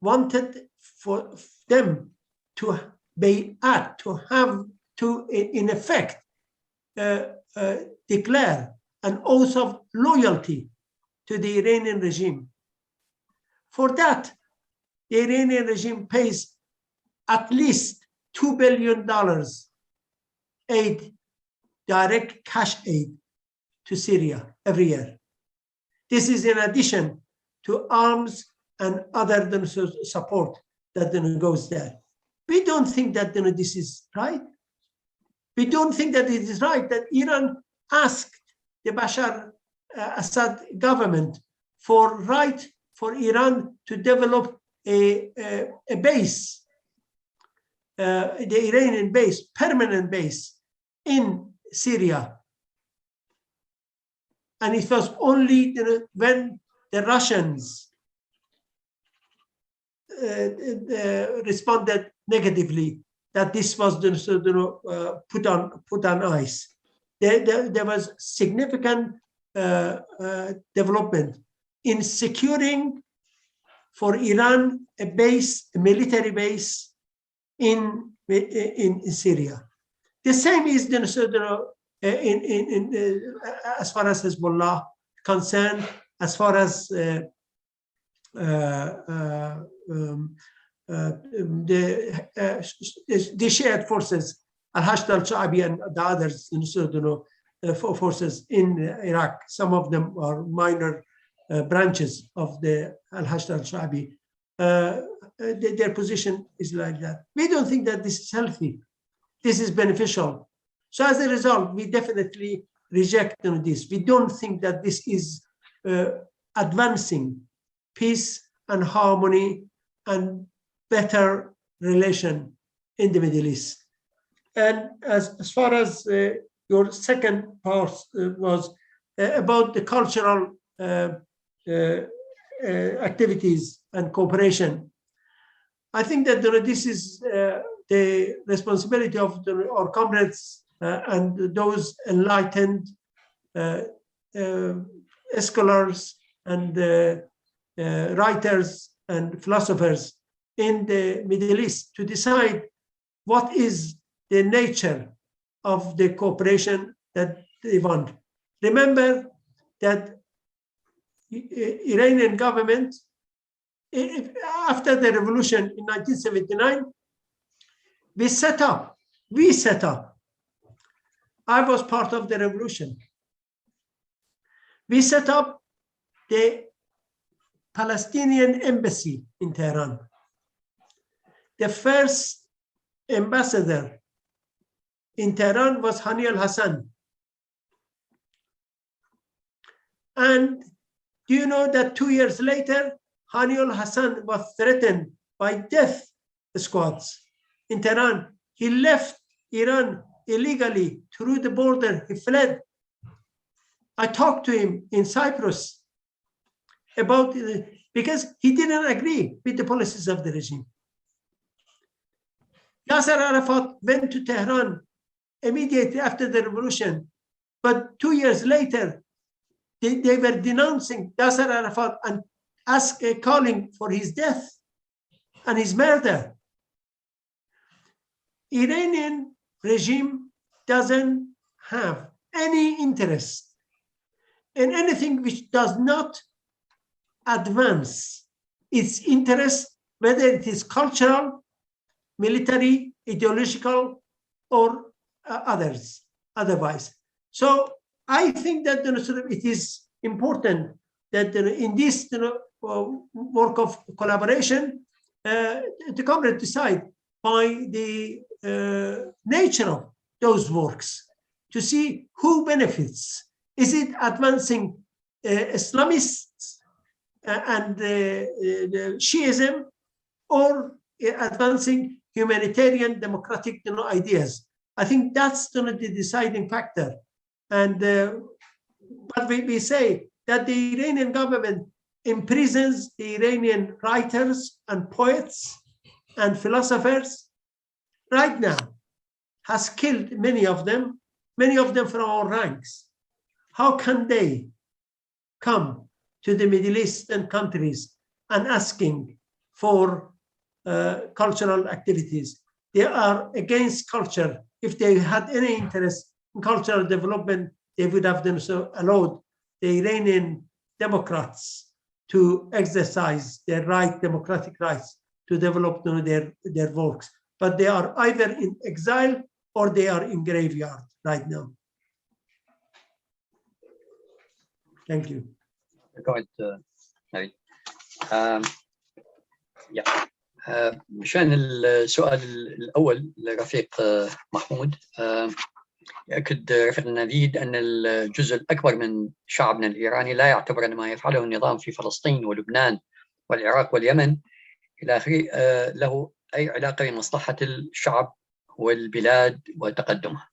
wanted for them to in effect, declare an oath of loyalty to the Iranian regime. For that, the Iranian regime pays at least $2 billion aid, direct cash aid to Syria every year. This is in addition to arms and other support that goes there. We don't think that this is right. We don't think that it is right that Iran asked the Bashar Assad government for Iran to develop a base, the Iranian base, permanent base in Syria. And it was only when the Russians responded negatively that this was put on ice. There was significant development in securing for Iran a base, a military base in Syria. The same is as far as Hezbollah concerned, as far as the shared forces, Al-Hashd al-Sha'bi and the others, forces in Iraq. Some of them are minor branches of the Al-Hashd al-Sha'bi. Their position is like that. We don't think that this is healthy. This is beneficial. So as a result, we definitely reject this. We don't think that this is advancing peace and harmony and better relation in the Middle East. And as far as your second part was about the cultural activities and cooperation, I think that this is the responsibility of our comrades and those enlightened scholars and writers and philosophers in the Middle East to decide what is the nature of the cooperation that they want. Remember that Iranian government, after the revolution in 1979, we set up, I was part of the revolution. We set up the Palestinian embassy in Tehran. The first ambassador in Tehran was Hani al-Hassan. And do you know that 2 years later, Hani al-Hassan was threatened by death squads in Tehran? He left Iran illegally through the border. He fled. I talked to him in Cyprus about it because he didn't agree with the policies of the regime. Yasser Arafat went to Tehran immediately after the revolution, but 2 years later, they were denouncing Yasser Arafat and calling for his death and his murder. Iranian regime doesn't have any interest in anything which does not advance its interest, whether it is cultural, military, ideological, or otherwise. So I think that it is important that in this work of collaboration, the Congress decide by the nature of those works to see who benefits. Is it advancing Islamists and the Shiism, or advancing humanitarian democratic ideas? I think that's the deciding factor. And but we say that the Iranian government imprisons the Iranian writers and poets and philosophers right now, has killed many of them from our ranks. How can they come to the Middle Eastern countries and asking for cultural activities? They are against culture. If they had any interest in cultural development, they would have allowed the Iranian Democrats to exercise their democratic rights to develop their works. But they are either in exile or they are in graveyard right now. Thank you. Go ahead, Nafid. مشان السؤال الأول لرفيق محمود، يأكد رفيق نافيد أن الجزء الأكبر من شعبنا الإيراني لا يعتبر أن ما يفعله النظام في فلسطين ولبنان والعراق واليمن إلى آخره له أي علاقة بمصلحة الشعب والبلاد وتقدمها.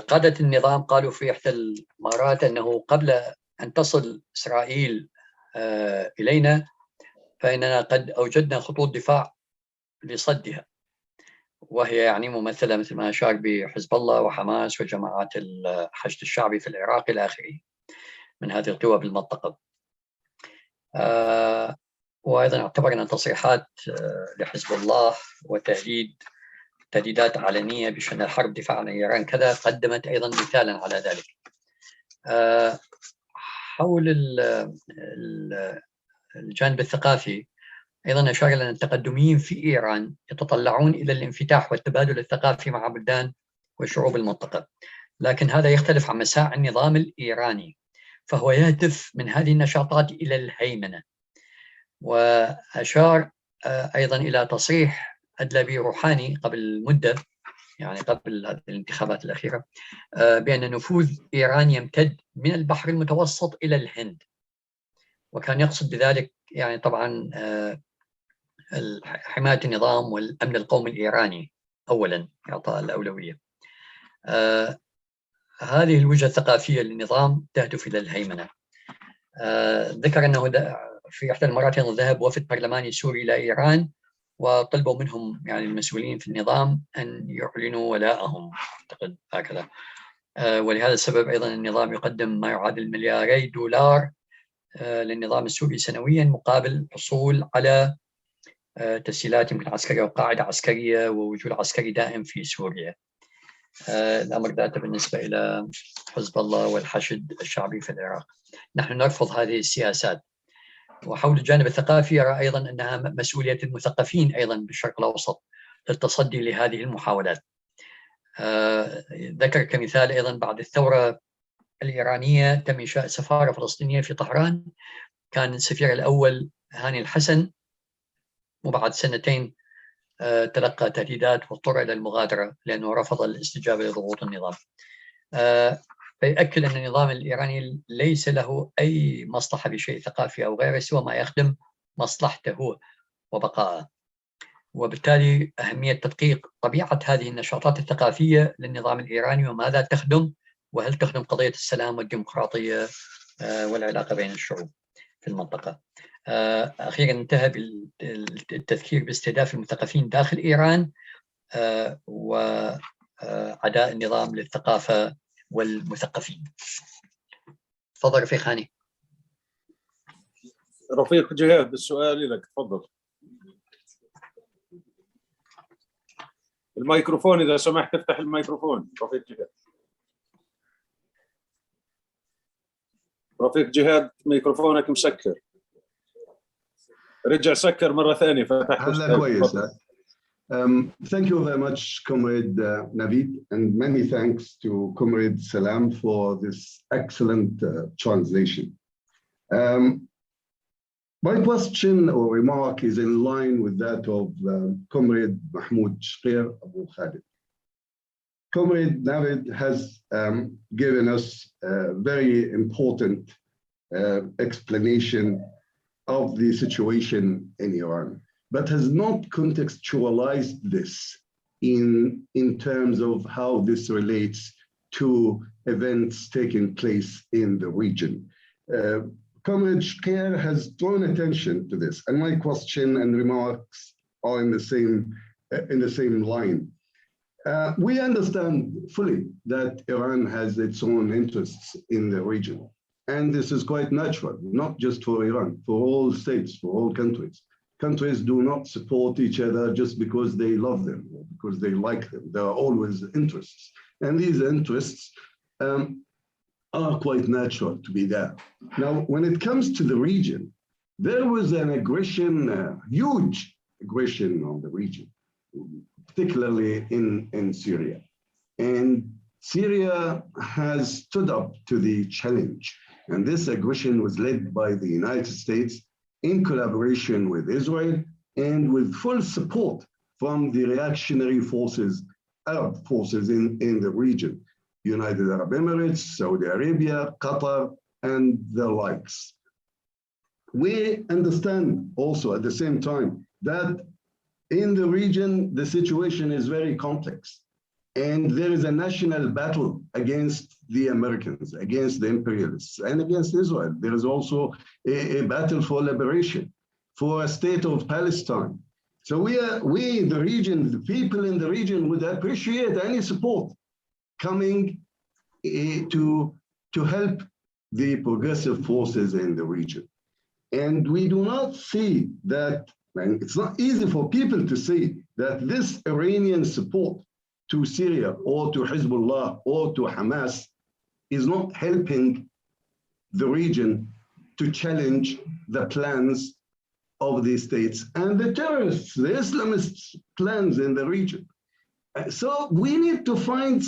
قادة النظام قالوا في إحدى المرات أنه قبل أن تصل إسرائيل إلينا فإننا قد أوجدنا خطوط دفاع لصدها، وهي يعني ممثلة مثل ما أشار بحزب الله وحماس وجماعات الحشد الشعبي في العراق إلى آخره من هذه القوى بالمنطقة. وأيضا اعتبر أن تصريحات لحزب الله تهديدات علنية بشأن الحرب دفاعا عن إيران كذا قدمت أيضا مثالا على ذلك. حول الجانب الثقافي أيضا أشار إلى أن التقدميين في إيران يتطلعون إلى الانفتاح والتبادل الثقافي مع بلدان وشعوب المنطقة، لكن هذا يختلف عن مساعي النظام الإيراني، فهو يهدف من هذه النشاطات إلى الهيمنة. وأشار أيضا إلى تصريح أدلى به روحاني قبل مدة، يعني قبل الانتخابات الأخيرة، بأن نفوذ إيران يمتد من البحر المتوسط إلى الهند، وكان يقصد بذلك يعني طبعا حماية النظام والأمن القومي الإيراني أولا، إعطاء الأولوية. هذه الوجهة الثقافية للنظام تهدف إلى الهيمنة. ذكر أنه في إحدى المرات ذهب وفد برلماني سوري إلى إيران وطلبوا منهم يعني المسؤولين في النظام أن يعلنوا ولاءهم، أعتقد هكذا. ولهذا السبب أيضا النظام يقدم ما يعادل $2 مليار للنظام السوري سنويا مقابل الحصول على تسهيلات يمكن عسكرية وقاعدة عسكرية ووجود عسكري دائم في سوريا. الأمر ذاته بالنسبة إلى حزب الله والحشد الشعبي في العراق. نحن نرفض هذه السياسات. وحول الجانب الثقافي يرى أيضا أنها مسؤولية المثقفين أيضا بالشرق الأوسط للتصدي لهذه المحاولات. ذكر كمثال أيضا بعد الثورة الإيرانية تم إنشاء سفارة فلسطينية في طهران. كان السفير الأول هاني الحسن، وبعد سنتين تلقى تهديدات واضطر إلى المغادرة لأنه رفض الاستجابة لضغوط النظام. فيؤكد أن النظام الإيراني ليس له أي مصلحة بشيء ثقافي أو غيره سوى ما يخدم مصلحته هو وبقائه، وبالتالي أهمية تدقيق طبيعة هذه النشاطات الثقافية للنظام الإيراني وماذا تخدم، وهل تخدم قضية السلام والديمقراطيه والعلاقة بين الشعوب في المنطقة. أخيرا انتهى بالتذكير باستهداف المثقفين داخل إيران وعداء النظام للثقافة والمثقفين. تفضل رفيق هاني. رفيق جهاد، السؤال لك، تفضل. الميكروفون إذا سمحت افتح الميكروفون. رفيق جهاد. رفيق جهاد ميكروفونك مسكر. رجع سكر مرة ثانية فتح. هلا كويس. Thank you very much, Comrade Nafeed, and many thanks to Comrade Salam for this excellent translation. My question or remark is in line with that of Comrade Mahmoud Shqir Abu Khalid. Comrade Nafeed has given us a very important explanation of the situation in Iran, but has not contextualized this in terms of how this relates to events taking place in the region. Comrade Shqir has drawn attention to this, and my question and remarks are in the same line. We understand fully that Iran has its own interests in the region, and this is quite natural, not just for Iran, for all states, for all countries. Countries do not support each other just because they love them or because they like them. There are always interests, and these interests are quite natural to be there. Now, when it comes to the region, there was an aggression, huge aggression on the region, particularly in Syria. And Syria has stood up to the challenge. And this aggression was led by the United States in collaboration with Israel and with full support from the reactionary forces, Arab forces in the region, United Arab Emirates, Saudi Arabia, Qatar, and the likes. We understand also at the same time that in the region, the situation is very complex. And there is a national battle against the Americans, against the imperialists, and against Israel. There is also a battle for liberation, for a state of Palestine. So the region, the people in the region would appreciate any support coming to help the progressive forces in the region. And we do not see that, and it's not easy for people to see that this Iranian support to Syria or to Hezbollah or to Hamas is not helping the region to challenge the plans of these states and the terrorists, the Islamist plans in the region. So we need to find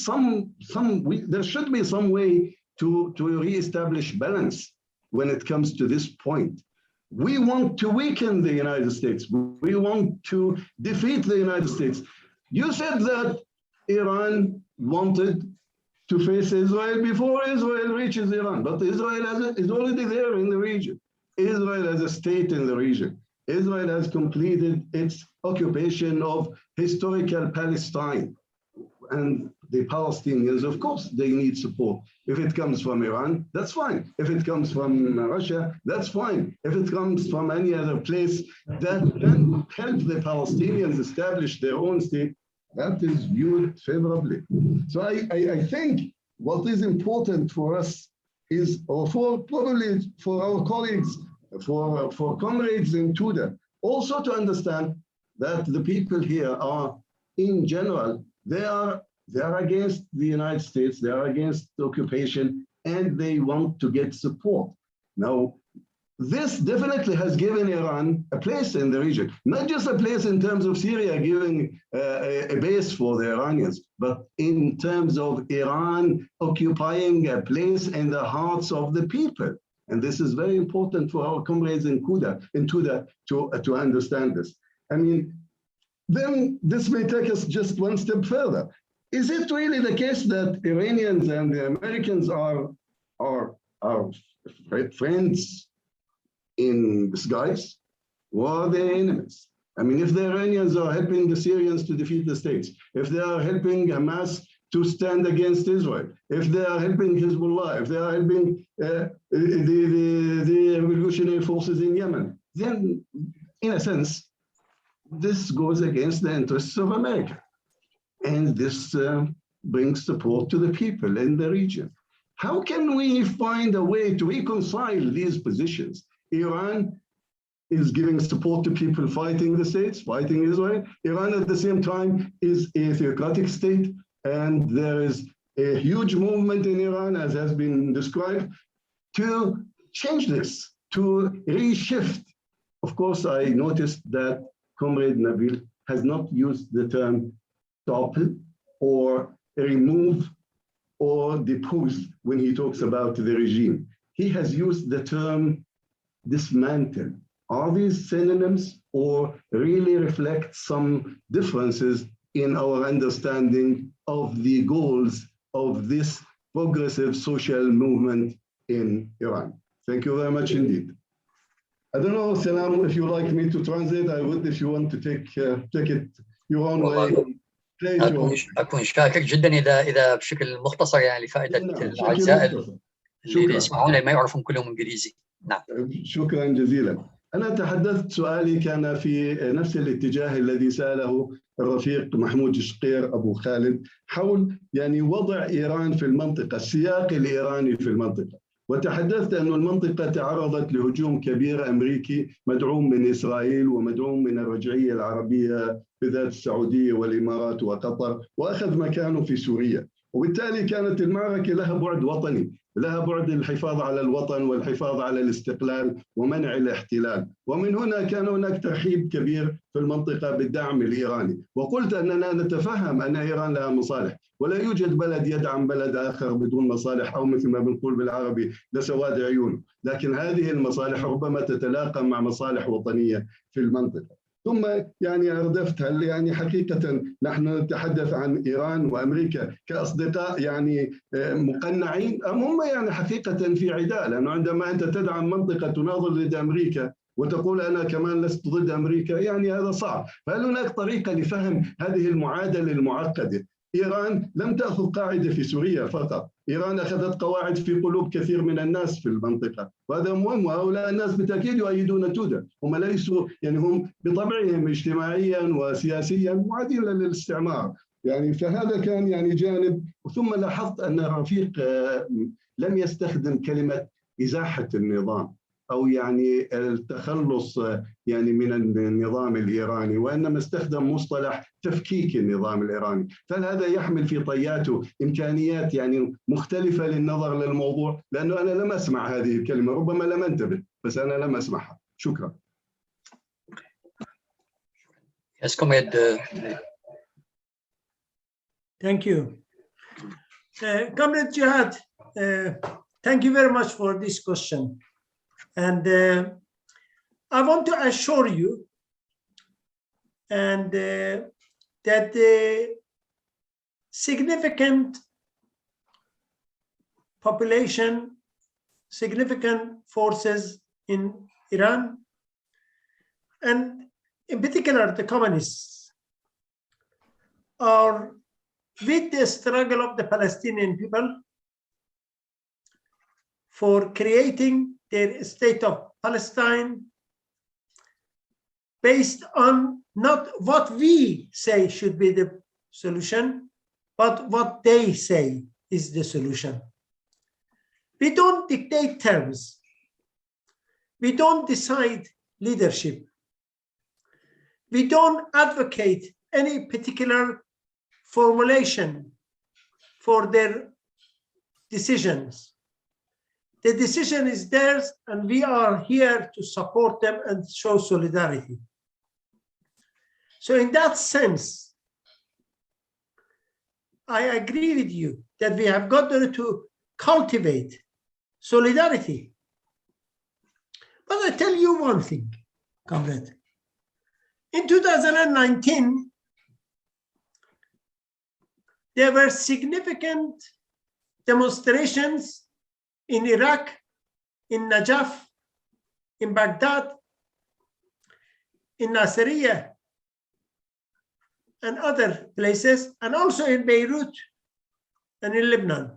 there should be some way to reestablish balance when it comes to this point. We want to weaken the United States. We want to defeat the United States. You said that Iran wanted to face Israel before Israel reaches Iran, but Israel is already there in the region. Israel as a state in the region. Israel has completed its occupation of historical Palestine. And the Palestinians, of course, they need support. If it comes from Iran, that's fine. If it comes from Russia, that's fine. If it comes from any other place that can help the Palestinians establish their own state, that is viewed favorably. So I think what is important for us is, or probably for our colleagues, for comrades in توده, also to understand that the people here are, in general, they are against the United States, they are against the occupation, and they want to get support. Now, this definitely has given Iran a place in the region, not just a place in terms of Syria giving a base for the Iranians, but in terms of Iran occupying a place in the hearts of the people. And this is very important for our comrades in توده to understand this. I mean, then this may take us just one step further. Is it really the case that Iranians and the Americans are friends in disguise, or are they enemies? I mean, if the Iranians are helping the Syrians to defeat the states, if they are helping Hamas to stand against Israel, if they are helping Hezbollah, if they are helping the revolutionary forces in Yemen, then in a sense, this goes against the interests of America. And this brings support to the people in the region. How can we find a way to reconcile these positions? Iran is giving support to people fighting the states, fighting Israel. Iran at the same time is a theocratic state, and there is a huge movement in Iran, as has been described, to change this, to reshift. Of course, I noticed that Comrade Nabil has not used the term topple or remove or depose when he talks about the regime. He has used the term dismantle. Are these synonyms or really reflect some differences in our understanding of the goals of this progressive social movement in Iran? Thank you very much indeed. I don't know, Salam, if you like me to translate, I would. If you want to take it your own way. أكون شاكر جدا إذا بشكل مختصر يعني لفائدة الأعزاء اللي يسمعونا ما يعرفون كلهم إنجليزي. نعم. شكرا جزيلا. أنا تحدثت سؤالي كان في نفس الاتجاه الذي سأله الرفيق محمود شقير أبو خالد حول يعني وضع إيران في المنطقة، السياق الإيراني في المنطقة. وتحدثت أن المنطقة تعرضت لهجوم كبير أمريكي مدعوم من إسرائيل ومدعوم من الرجعية العربية بالذات السعودية والإمارات وقطر، وأخذ مكانه في سوريا. وبالتالي كانت المعركة لها بعد وطني، لها بعد الحفاظ على الوطن والحفاظ على الاستقلال ومنع الاحتلال. ومن هنا كان هناك ترحيب كبير في المنطقة بالدعم الإيراني. وقلت أننا نتفهم أن إيران لها مصالح، ولا يوجد بلد يدعم بلد آخر بدون مصالح، أو مثل ما بنقول بالعربي لسواد عيونه. لكن هذه المصالح ربما تتلاقى مع مصالح وطنية في المنطقة. ثم يعني أردفت هل يعني حقيقة نحن نتحدث عن إيران وأمريكا كأصدقاء يعني مقنعين، أم هم يعني حقيقة في عداء؟ لأنه عندما أنت تدعم منطقة تناظر ضد أمريكا وتقول أنا كمان لست ضد أمريكا، يعني هذا صعب. فهل هناك طريقة لفهم هذه المعادلة المعقدة؟ إيران لم تأخذ قاعدة في سوريا فقط، إيران أخذت قواعد في قلوب كثير من الناس في المنطقة، وهذا مهم. وهؤلاء الناس بالتأكيد يؤيدون توده، هم ليسوا يعني هم بطبعهم اجتماعيا وسياسيا معادين للاستعمار، يعني فهذا كان يعني جانب. ثم لاحظت أن الرفيق لم يستخدم كلمة إزاحة النظام أو يعني التخلص يعني من النظام الإيراني، وإنما استخدم مصطلح تفكيك النظام الإيراني. فهل هذا يحمل في طياته إمكانيات يعني مختلفة للنظر للموضوع؟ لأنه أنا لم أسمع هذه الكلمة، ربما لم أنتبه، بس أنا لم أسمعها. شكرا. Thank you. Comrade Jihad, thank you very much for this question. And I want to assure you and that the significant population, significant forces in Iran, and in particular the communists, are with the struggle of the Palestinian people for creating their state of Palestine based on not what we say should be the solution, but what they say is the solution. We don't dictate terms. We don't decide leadership. We don't advocate any particular formulation for their decisions. The decision is theirs, and we are here to support them and show solidarity. So in that sense, I agree with you that we have got to cultivate solidarity. But I tell you one thing, comrade. In 2019, there were significant demonstrations in Iraq, in Najaf, in Baghdad, in Nasiriyah, and other places, and also in Beirut and in Lebanon,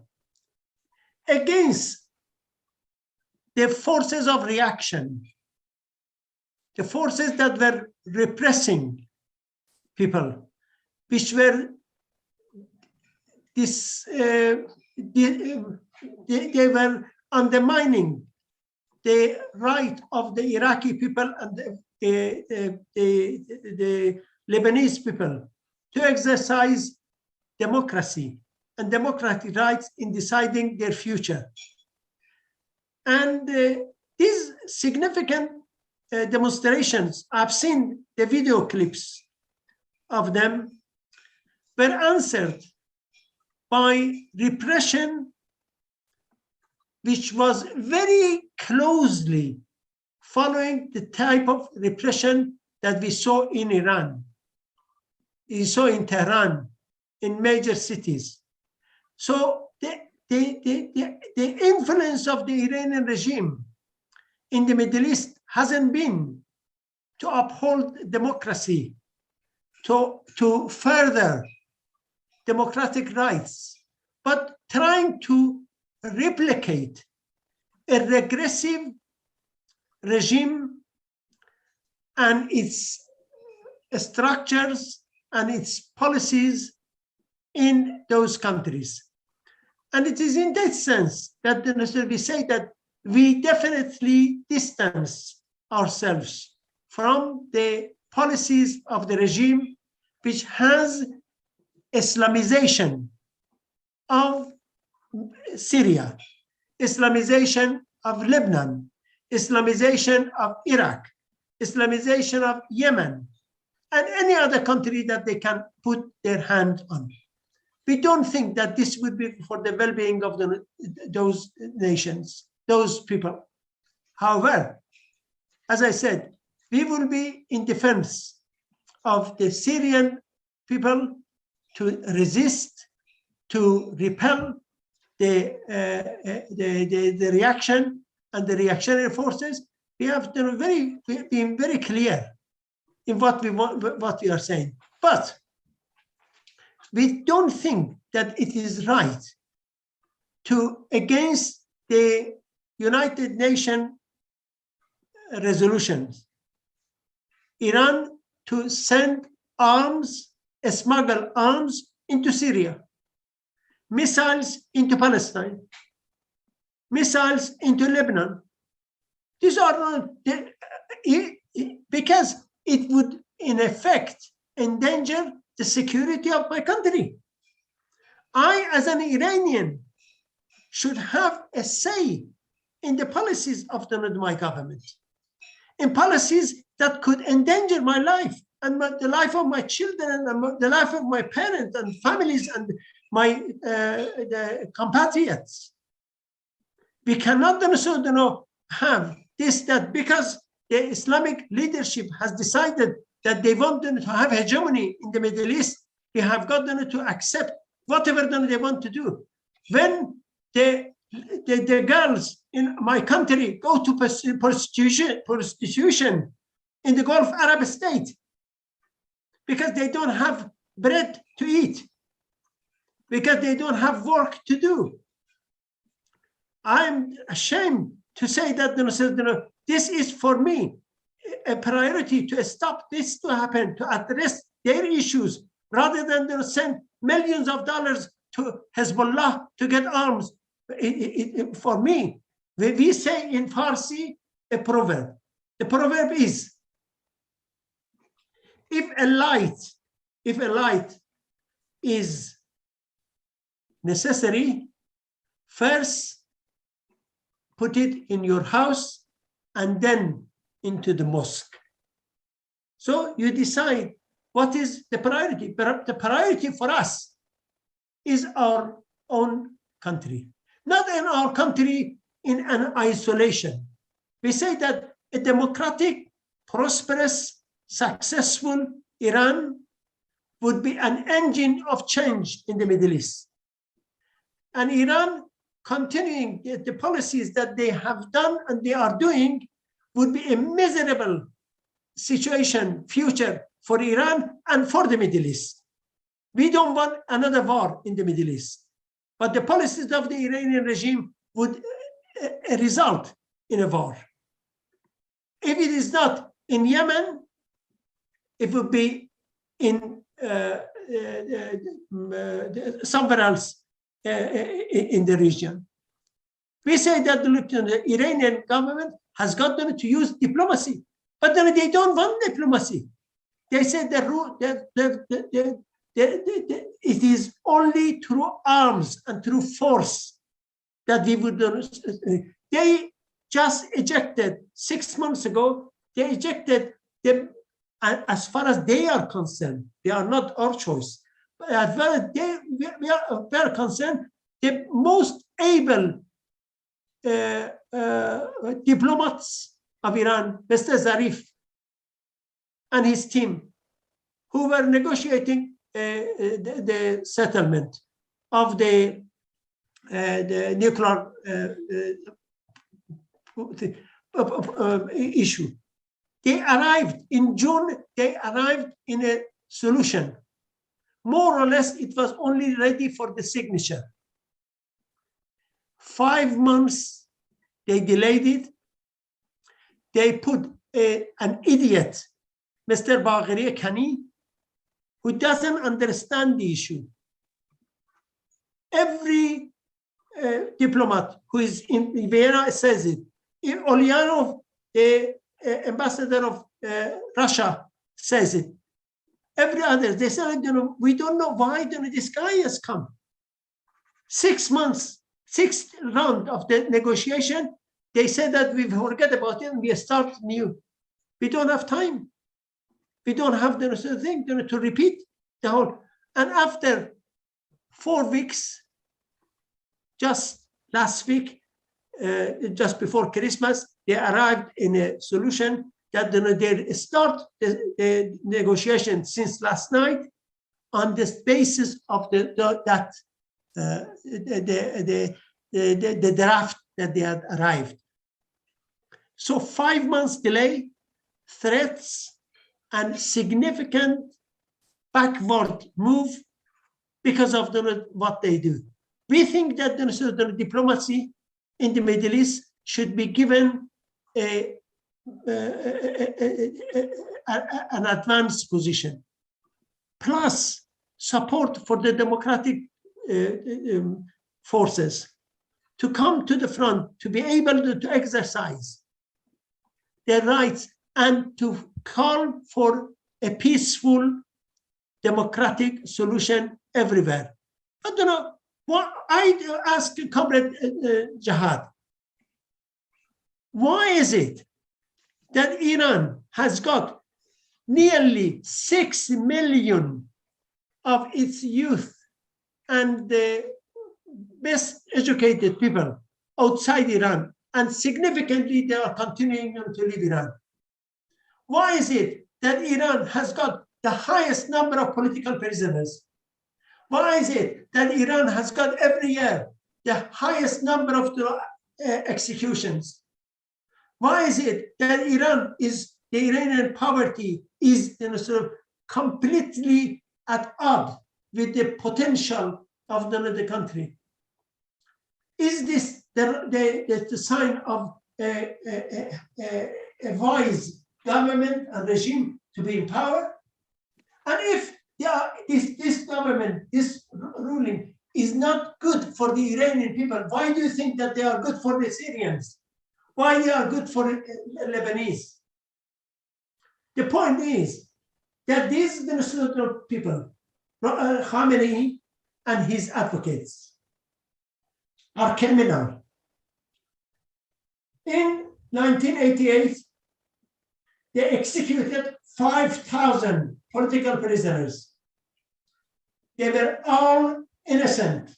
against the forces of reaction, the forces that were repressing people, which were they were undermining the right of the Iraqi people and the Lebanese people to exercise democracy and democratic rights in deciding their future. And these significant demonstrations, I've seen the video clips of them, were answered by repression, which was very closely following the type of repression that we saw in Iran, we saw in Tehran, in major cities. So the influence of the Iranian regime in the Middle East hasn't been to uphold democracy, to further democratic rights, but trying to replicate a regressive regime and its structures and its policies in those countries. And it is in that sense that we say that we definitely distance ourselves from the policies of the regime, which has Islamization of Syria, Islamization of Lebanon, Islamization of Iraq, Islamization of Yemen, and any other country that they can put their hand on. We don't think that this would be for the well-being of those nations, those people. However, as I said, we will be in defense of the Syrian people to resist, to repel the reaction and the reactionary forces. We have been very clear in what we are saying. But we don't think that it is right to, against the United Nations resolutions, Iran to send arms, smuggle arms into Syria, missiles into Palestine, missiles into Lebanon. These are not, because it would in effect endanger the security of my country. I, as an Iranian, should have a say in the policies of my government, in policies that could endanger my life and the life of my children and the life of my parents and families and my compatriots. We cannot also have this, that because the Islamic leadership has decided that they want them to have hegemony in the Middle East, we have got them to accept whatever they want to do. When the girls in my country go to prostitution in the Gulf Arab state because they don't have bread to eat, because they don't have work to do. I'm ashamed to say that this is for me a priority to stop this to happen, to address their issues, rather than send millions of dollars to Hezbollah to get arms. For me, we say in Farsi a proverb. The proverb is, if a light is necessary, first put it in your house and then into the mosque. So you decide what is the priority. The priority for us is our own country, not in our country in an isolation. We say that a democratic, prosperous, successful Iran would be an engine of change in the Middle East. And Iran continuing the policies that they have done and they are doing would be a miserable situation, future for Iran and for the Middle East. We don't want another war in the Middle East. But the policies of the Iranian regime would result in a war. If it is not in Yemen, it would be in somewhere else in the region. We say that the Iranian government has got them to use diplomacy, but then they don't want diplomacy. They say it is only through arms and through force that we would. They just ejected 6 months ago. They ejected them, as far as they are concerned. They are not our choice. But as far as we are concerned, the most able diplomats of Iran, Mr. Zarif and his team, who were negotiating the settlement of the nuclear issue. They arrived in June, they arrived in a solution. More or less, it was only ready for the signature. 5 months, they delayed it. They put an idiot, Mr. Bagheri Kani, who doesn't understand the issue. Every diplomat who is in Vienna says it. Olyanov, the ambassador of Russia, says it. Every other, they say, we don't know why this guy has come. 6 months, 6th round of the negotiation, they say that we forget about it and we start new. We don't have time. We don't have the thing to repeat the whole. And after 4 weeks, just last week, just before Christmas, they arrived in a solution that they start the negotiation since last night on this basis of the draft that they had arrived. So 5 months delay, threats, and significant backward move because of what they do. We think that the diplomacy in the Middle East should be given an advanced position, plus support for the democratic forces to come to the front, to be able to exercise their rights and to call for a peaceful, democratic solution everywhere. I don't know. What I ask Comrade Jihad, why is it that Iran has got nearly 6 million of its youth and the best educated people outside Iran, and significantly they are continuing to leave Iran? Why is it that Iran has got the highest number of political prisoners? Why is it that Iran has got every year the highest number of executions? Why is it that the Iranian poverty is completely at odds with the potential of the country? Is this the sign of a wise government and regime to be in power? And if this government, this ruling is not good for the Iranian people, why do you think that they are good for the Syrians? Why they are good for Lebanese? The point is that these people, Khamenei and his advocates, are criminal. In 1988, they executed 5,000 political prisoners. They were all innocent.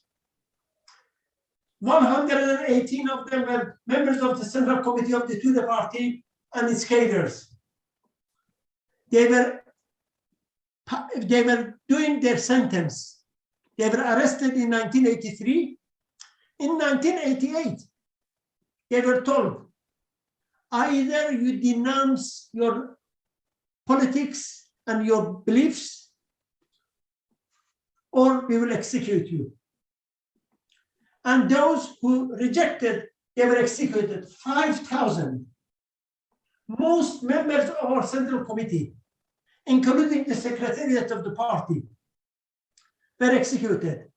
118 of them were members of the Central Committee of the توده party and its cadres. They were doing their sentence. They were arrested in 1983. In 1988, they were told, either you denounce your politics and your beliefs, or we will execute you. And those who rejected, they were executed, 5,000. Most members of our Central Committee, including the Secretariat of the party, were executed.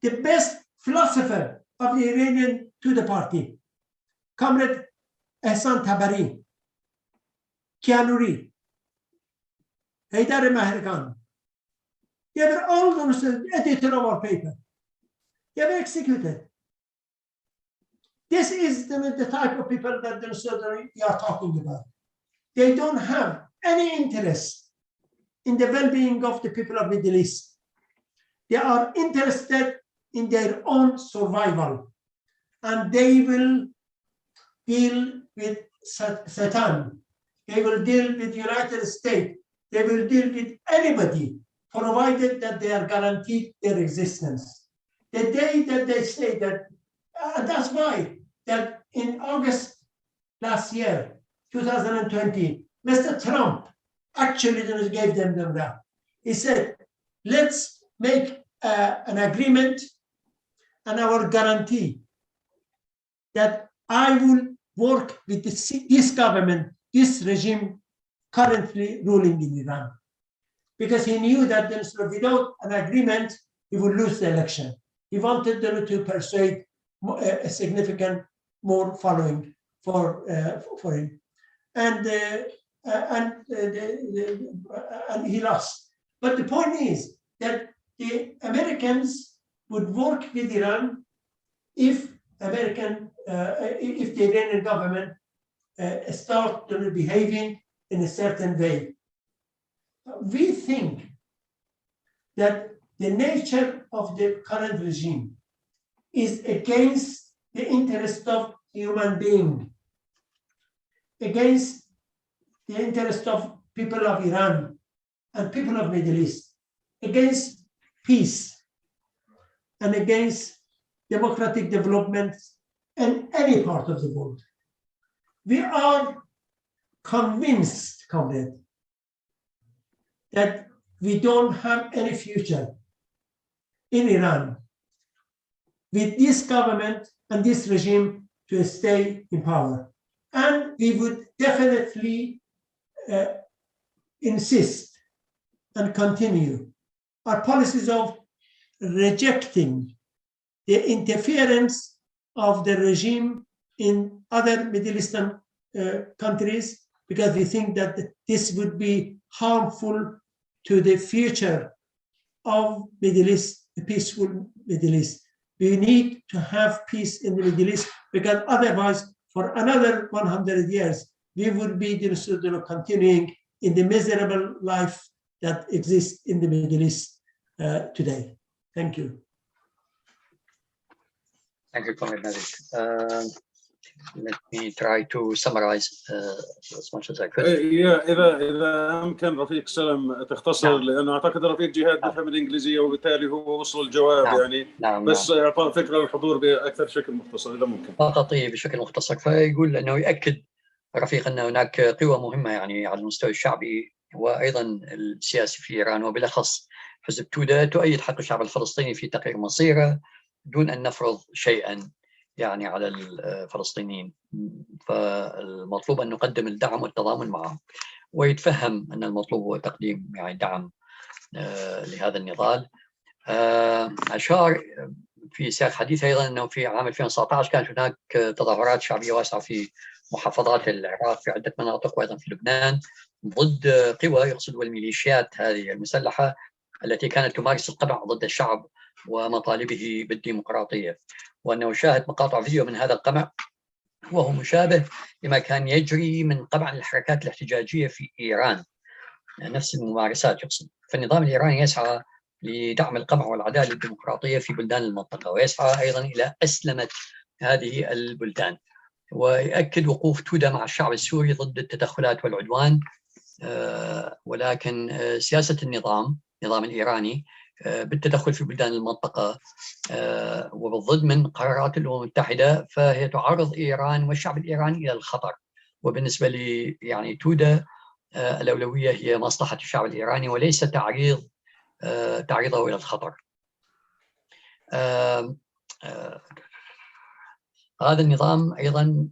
The best philosopher of the Iranian توده party, Comrade Ehsan Tabari, Kianuri, Haydar Mahergan, they were all the editor of our paper. They were executed. This is the type of people that we are talking about. They don't have any interest in the well-being of the people of the Middle East. They are interested in their own survival, and they will deal with Satan. They will deal with the United States. They will deal with anybody, provided that they are guaranteed their existence. The day that they say that, that's why that in August last year, 2020, Mr. Trump actually gave them that. He said, let's make an agreement and I will guarantee that I will work with this government, this regime currently ruling in Iran. Because he knew that without an agreement, he would lose the election. He wanted them to persuade a significant more following for him. And he lost. But the point is that the Americans would work with Iran if the Iranian government start behaving in a certain way. We think that the nature of the current regime is against the interest of human being, against the interest of people of Iran and people of Middle East, against peace and against democratic development in any part of the world. We are convinced, comrade, that we don't have any future in Iran with this government and this regime to stay in power. And we would definitely insist and continue our policies of rejecting the interference of the regime in other Middle Eastern countries, because we think that this would be harmful to the future of Middle East, the peaceful Middle East. We need to have peace in the Middle East, because otherwise, for another 100 years, we would be continuing in the miserable life that exists in the Middle East today. Thank you. Thank you, Comrade Nafid. Let me try to summarize as much as I could. إذا أمكن رفيق سلام تختصر، لأنه أعتقد رفيق جهاد بفهم الإنجليزية وبالتالي هو وصل الجواب. بس إعطاء فكرة للحضور بأكثر شكل مختصر إذا ممكن. فقط بشكل مختصر. فيقول أنه يأكد رفيق أن هناك قوى مهمة يعني على المستوى الشعبي وأيضا السياسي في إيران، وبالأخص حزب توده تؤيد حق الشعب الفلسطيني في تقرير مصيره دون أن نفرض شيئا يعني على الفلسطينيين. فالمطلوب أن نقدم الدعم والتضامن معهم، ويتفهم أن المطلوب هو تقديم يعني دعم لهذا النضال. أشار في سياق حديث أيضا أنه في عام 2019 كانت هناك تظاهرات شعبية واسعة في محافظات العراق في عدة مناطق وأيضا في لبنان ضد قوى يقصد الميليشيات هذه المسلحة التي كانت تمارس القمع ضد الشعب ومطالبه بالديمقراطيه، وأنه شاهد مقاطع فيديو من هذا القمع وهو مشابه لما كان يجري من قمع الحركات الاحتجاجية في إيران، نفس الممارسات يقصد. فالنظام الإيراني يسعى لدعم القمع والعداله الديمقراطيه في بلدان المنطقه، ويسعى ايضا الى اسلمه هذه البلدان، ويؤكد وقوف توده مع الشعب السوري ضد التدخلات والعدوان. ولكن سياسه النظام الايراني بالتدخل في بلدان المنطقه وبالضد من قرارات الامم المتحده، فهي تعرض ايران والشعب الايراني الى الخطر. وبالنسبه لي يعني توده الاولويه هي مصلحه الشعب الايراني وليس تعريضه الى الخطر. هذا النظام ايضا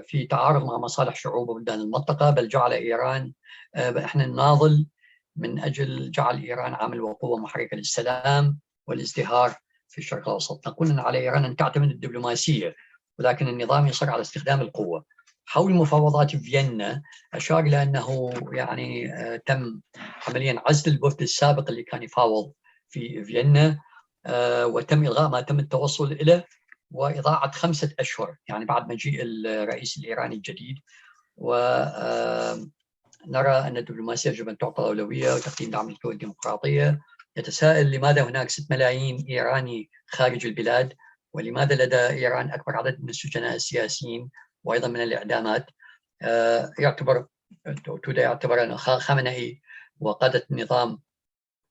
في تعارض مع مصالح شعوب وبلدان المنطقه، بل جعل ايران احنا نناضل من اجل جعل ايران عامل وقوه محركه للسلام والازدهار في الشرق الاوسط. نقول ان على ايران ان تعتمد الدبلوماسيه، ولكن النظام يصر على استخدام القوه. حول مفاوضات فيينا اشار الى انه يعني تم عمليا عزل الوفد السابق اللي كان يفاوض في فيينا، وتم الغاء ما تم التوصل اليه وإضاعة 5 أشهر يعني بعد مجيء الرئيس الإيراني الجديد. ونرى أن الدبلوماسية يجب أن تعطى أولوية وتقديم دعم للقوى الديمقراطية. يتساءل لماذا هناك 6 ملايين إيراني خارج البلاد، ولماذا لدى إيران أكبر عدد من السجناء السياسيين وأيضا من الإعدامات. توده يعتبر أن خامنئي وقادة النظام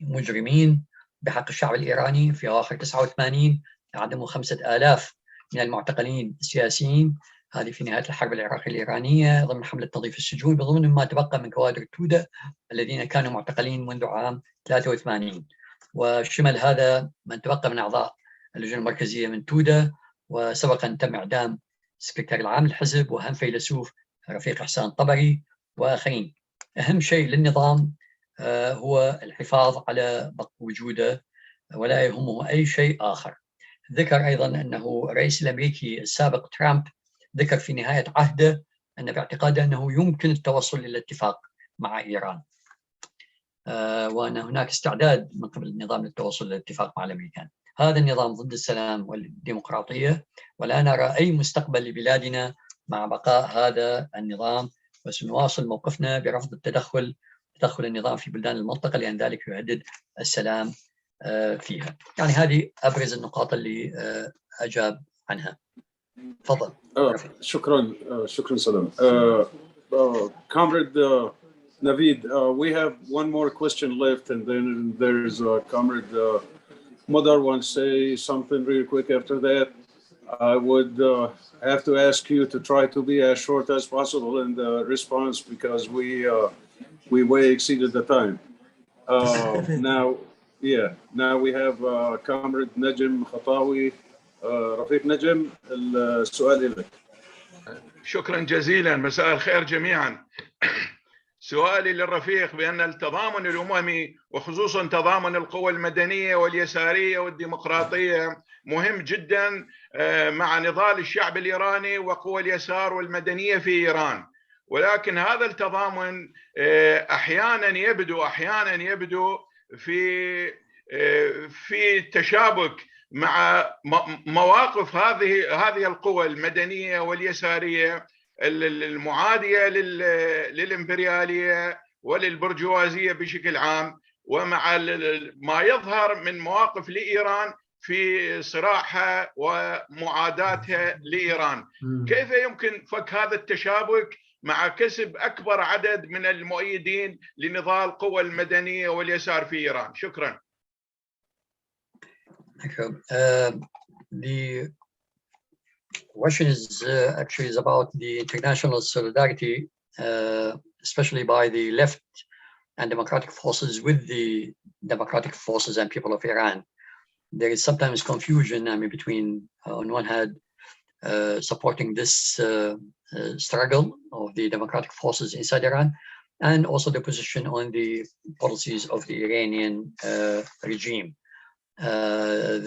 مجرمين بحق الشعب الإيراني. في أواخر 89 أعدموا 5000 من المعتقلين السياسيين، هذه في نهاية الحرب العراقية الإيرانية ضمن حملة تنظيف السجون، بضمن ما تبقى من كوادر توده الذين كانوا معتقلين منذ عام 83. وشمل هذا من تبقى من أعضاء اللجنه المركزيه من توده، وسبق أن تم إعدام سكرتير العام للحزب وأهم فيلسوف الرفيق حسان طبري وآخرين. أهم شيء للنظام هو الحفاظ على وجوده ولا يهمه أي شيء آخر. ذكر أيضا أنه الرئيس الأمريكي السابق ترامب ذكر في نهاية عهده أن باعتقاده أنه يمكن التوصل إلى اتفاق مع إيران، وأن هناك استعداد من قبل النظام للتوصل إلى اتفاق مع الأمريكان. هذا النظام ضد السلام والديمقراطيه، ولا نرى أي مستقبل لبلادنا مع بقاء هذا النظام، وسنواصل موقفنا برفض تدخل النظام في بلدان المنطقة، لأن ذلك يهدد السلام فيها. يعني هذه أبرز النقاط اللي أجاب عنها. تفضل. شكرا سلام. Comrade Nafeed, we have one more question left, and then there's Comrade Madar wants to say something real quick after that. I would have to ask you to try to be as short as possible in the response, because we way exceeded the time. Now we have Comrade Najm Khatawi. رفيق نجم، السؤال لك. شكرا جزيلا، مساء الخير جميعا. سؤالي للرفيق بأن التضامن الأممي وخصوصا تضامن القوى المدنية واليسارية والديمقراطية مهم جدا مع نضال الشعب الإيراني وقوى اليسار والمدنية في إيران، ولكن هذا التضامن أحيانا يبدو في تشابك مع مواقف هذه القوى المدنية واليسارية المعادية للإمبريالية وللبرجوازية بشكل عام، ومع ما يظهر من مواقف لإيران في صراعها ومعاداتها لإيران. كيف يمكن فك هذا التشابك مع كسب أكبر عدد من المؤيدين لنضال القوى المدنية واليسار في إيران؟ شكرا. The question is actually about the international solidarity, especially by the left and democratic forces with the democratic forces and people of Iran. There is sometimes confusion between, on one hand, supporting this struggle of the democratic forces inside Iran, and also the position on the policies of the Iranian regime.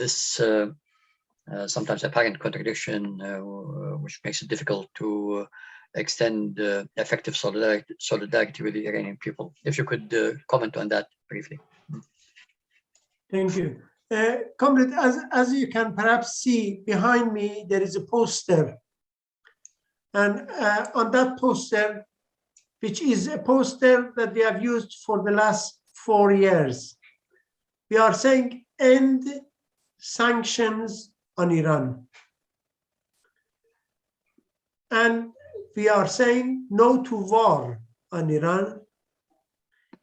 This sometimes apparent contradiction, which makes it difficult to extend effective solidarity with the Iranian people. If you could comment on that briefly. Thank you. Comrade, as you can perhaps see behind me, there is a poster And on that poster, which is a poster that we have used for the last 4 years, we are saying end sanctions on Iran. And we are saying no to war on Iran,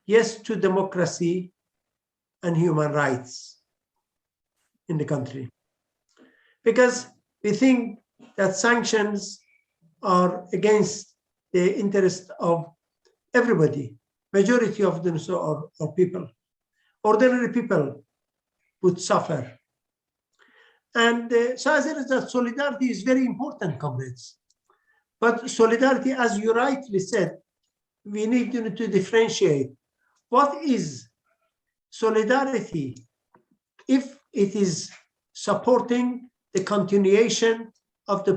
yes to democracy and human rights in the country. Because we think that sanctions are against the interest of everybody, majority of them are people. Ordinary people would suffer. And so as a result, solidarity is very important, comrades. But solidarity, as you rightly said, we need to differentiate. What is solidarity if it is supporting the continuation of the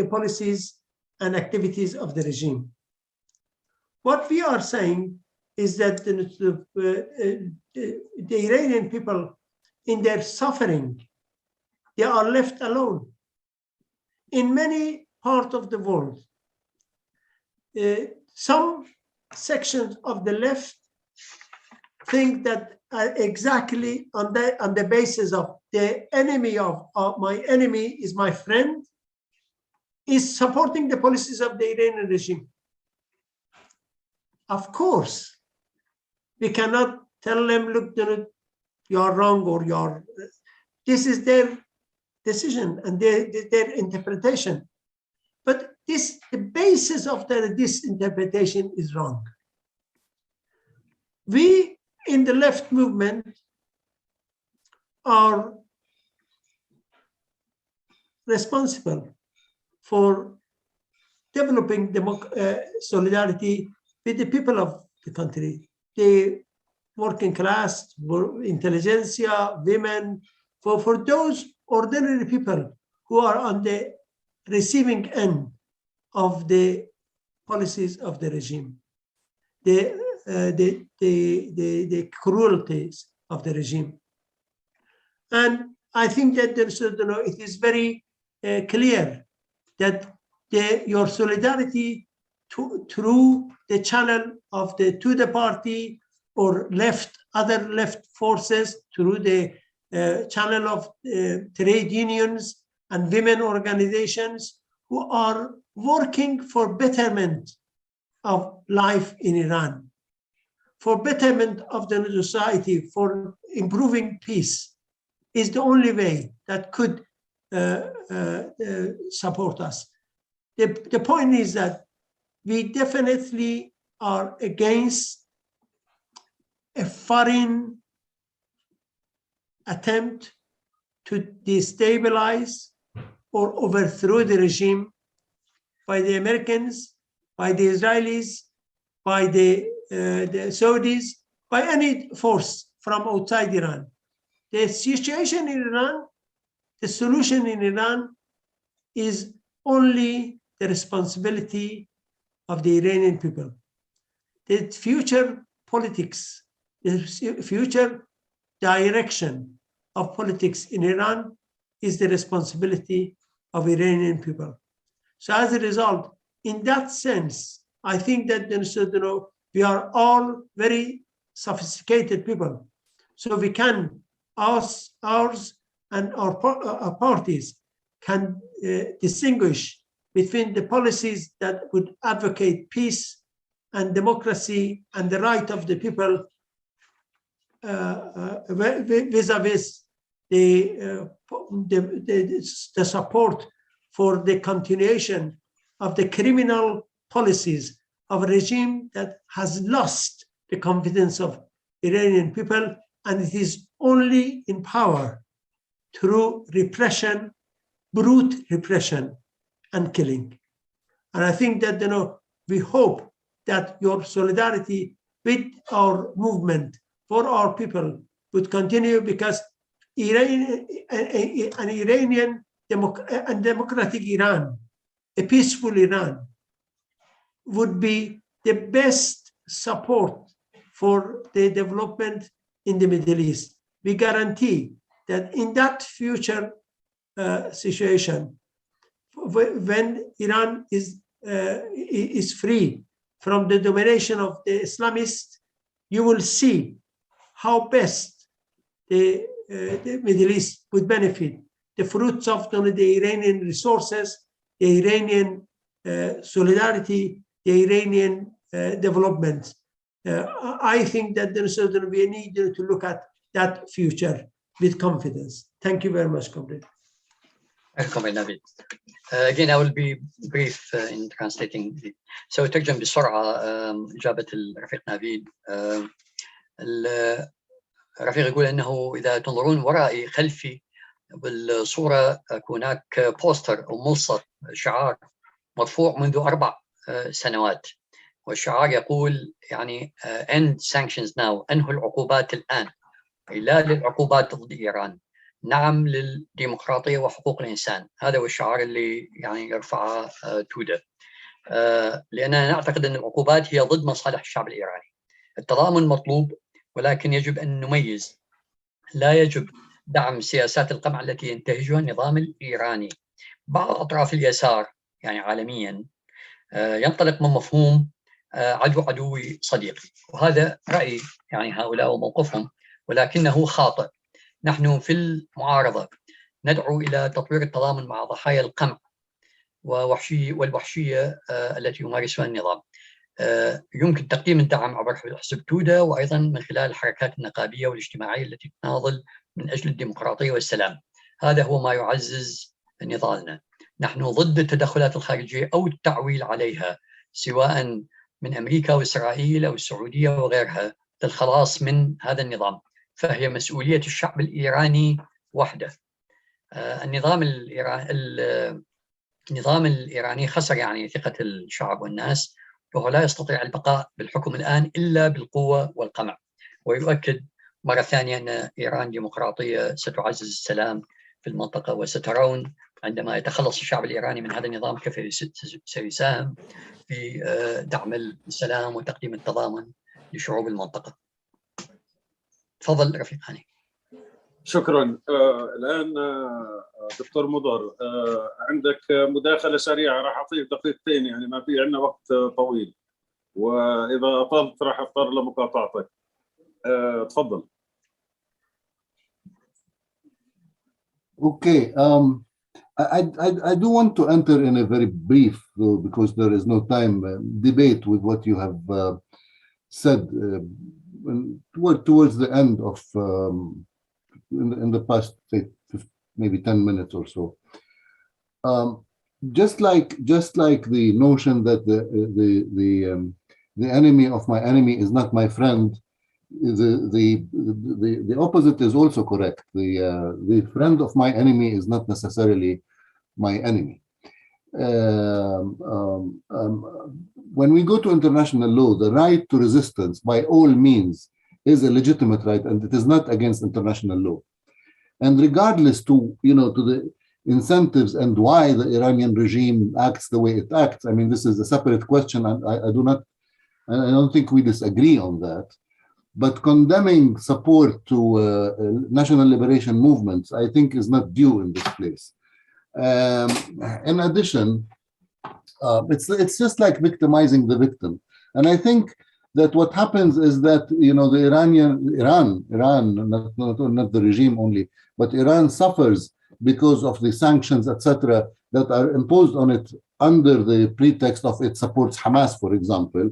policies and activities of the regime? What we are saying is that the Iranian people, in their suffering, they are left alone. In many parts of the world, some sections of the left think that exactly on the basis of the enemy of my enemy is my friend, is supporting the policies of the Iranian regime. Of course, we cannot tell them, look, you are wrong, or you are. This is their decision and their interpretation. But the basis of this interpretation is wrong. We in the left movement are responsible for developing solidarity with the people of the country, the working class, intelligentsia, women, for those ordinary people who are on the receiving end of the policies of the regime, the cruelties of the regime. And I think that it is very clear that your solidarity through the channel of the توده party or other left forces, through the channel of trade unions and women organizations who are working for betterment of life in Iran, for betterment of the society, for improving peace, is the only way that could support us. The point is that we definitely are against a foreign attempt to destabilize or overthrow the regime by the Americans, by the Israelis, by the Saudis, by any force from outside Iran. The situation in Iran, the solution in Iran is only the responsibility of the Iranian people. The future politics, the future direction of politics in Iran is the responsibility of Iranian people. So as a result, in that sense, I think that we are all very sophisticated people. So we can, ours and our parties can distinguish between the policies that would advocate peace and democracy and the right of the people vis-a-vis the support for the continuation of the criminal policies of a regime that has lost the confidence of Iranian people, and it is only in power through repression, brute repression and killing. And I think that we hope that your solidarity with our movement for our people would continue, because an Iranian and democratic Iran, a peaceful Iran, would be the best support for the development in the Middle East. We guarantee that in that future situation, when Iran is free from the domination of the Islamists, you will see how best the Middle East would benefit. The fruits of the Iranian resources, the Iranian solidarity, the Iranian development. I think that there is going to be a need to look at that future with confidence. Thank you very much, Comrade. Comrade Nafid. Again, I will be brief in translating. سأترجم بسرعة إجابة الرفيق نافيد. الرفيق يقول أنه إذا تنظرون ورائي خلفي بالصورة هناك بوستر أو ملصق شعار مرفوع منذ 4 سنوات، والشعار يقول يعني end sanctions now، أنهوا العقوبات الآن، لا للعقوبات ضد إيران، نعم للديمقراطيه وحقوق الإنسان. هذا هو الشعار اللي يعني يرفعه توده، لأننا نعتقد أن العقوبات هي ضد مصالح الشعب الإيراني. التضامن مطلوب، ولكن يجب أن نميز، لا يجب دعم سياسات القمع التي ينتهجها النظام الإيراني. بعض أطراف اليسار يعني عالميا ينطلق من مفهوم عدو عدوي صديقي، وهذا رأي يعني هؤلاء وموقفهم، ولكنه خاطئ. نحن في المعارضة ندعو إلى تطوير التضامن مع ضحايا القمع والوحشية التي يمارسها النظام. يمكن تقديم الدعم عبر حزب توده، وأيضا من خلال الحركات النقابية والاجتماعية التي تناضل من أجل الديمقراطيه والسلام. هذا هو ما يعزز نضالنا. نحن ضد التدخلات الخارجية أو التعويل عليها، سواء من أمريكا وإسرائيل أو السعودية وغيرها، للخلاص من هذا النظام، فهي مسؤولية الشعب الإيراني وحده. النظام الإيراني خسر يعني ثقة الشعب والناس، وهو لا يستطيع البقاء بالحكم الآن إلا بالقوة والقمع. ويؤكد مرة ثانية أن إيران ديمقراطية ستعزز السلام في المنطقة، وسترون عندما يتخلص الشعب الإيراني من هذا النظام كيف سيساهم في دعم السلام وتقديم التضامن لشعوب المنطقة. تفضل رفيق هاني. شكرا. الآن دكتور مضر، عندك مداخلة سريعة، راح أعطيك دقيقتين، يعني ما في عندنا وقت طويل، وإذا أطلت راح أضطر لمقاطعتك. تفضل. Okay. I do want to enter in a very brief, though, because there is no time, debate with what you have said towards the end of in the past, say, maybe 10 minutes or so. Just like the notion that the enemy of my enemy is not my friend, the opposite is also correct. The friend of my enemy is not necessarily my enemy. When we go to international law, the right to resistance by all means is a legitimate right, and it is not against international law. And regardless to the incentives and why the Iranian regime acts the way it acts, I mean, this is a separate question, and I don't think we disagree on that. But condemning support to national liberation movements, I think, is not due in this place. In addition, it's just like victimizing the victim. And I think that what happens is that, the Iran, not the regime only, but Iran suffers because of the sanctions, etc., that are imposed on it under the pretext of it supports Hamas, for example,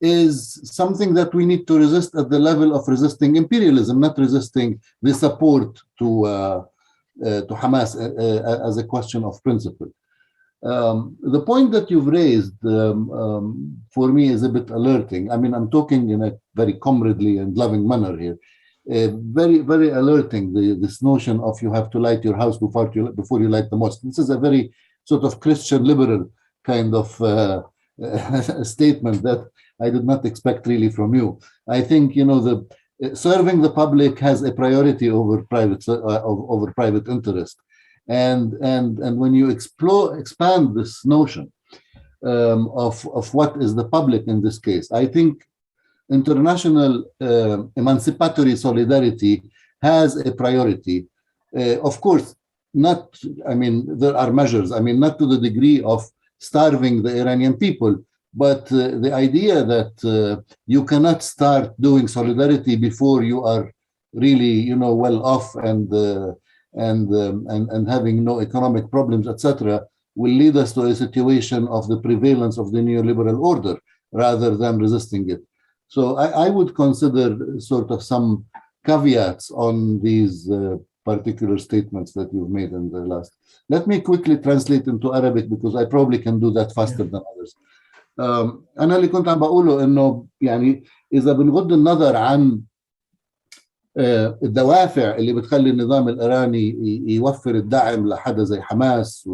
is something that we need to resist at the level of resisting imperialism, not resisting the support to Hamas as a question of principle. The point that you've raised for me is a bit alerting. I mean, I'm talking in a very comradely and loving manner here. Very, very alerting, this notion of you have to light your house before you light the mosque. This is a very sort of Christian liberal kind of statement that I did not expect really from you. I think, serving the public has a priority over private interest. And when you expand this notion of what is the public in this case, I think international emancipatory solidarity has a priority. Of course, there are measures, not to the degree of starving the Iranian people, but the idea that you cannot start doing solidarity before you are really, well off and having no economic problems, etc., will lead us to a situation of the prevalence of the neoliberal order rather than resisting it. So I would consider sort of some caveats on these particular statements that you've made in the last. Let me quickly translate into Arabic because I probably can do that faster than others. أنا اللي كنت عم بقوله إنه يعني إذا بنغض النظر عن الدوافع اللي بتخلي النظام الإيراني يوفر الدعم لحدا زي حماس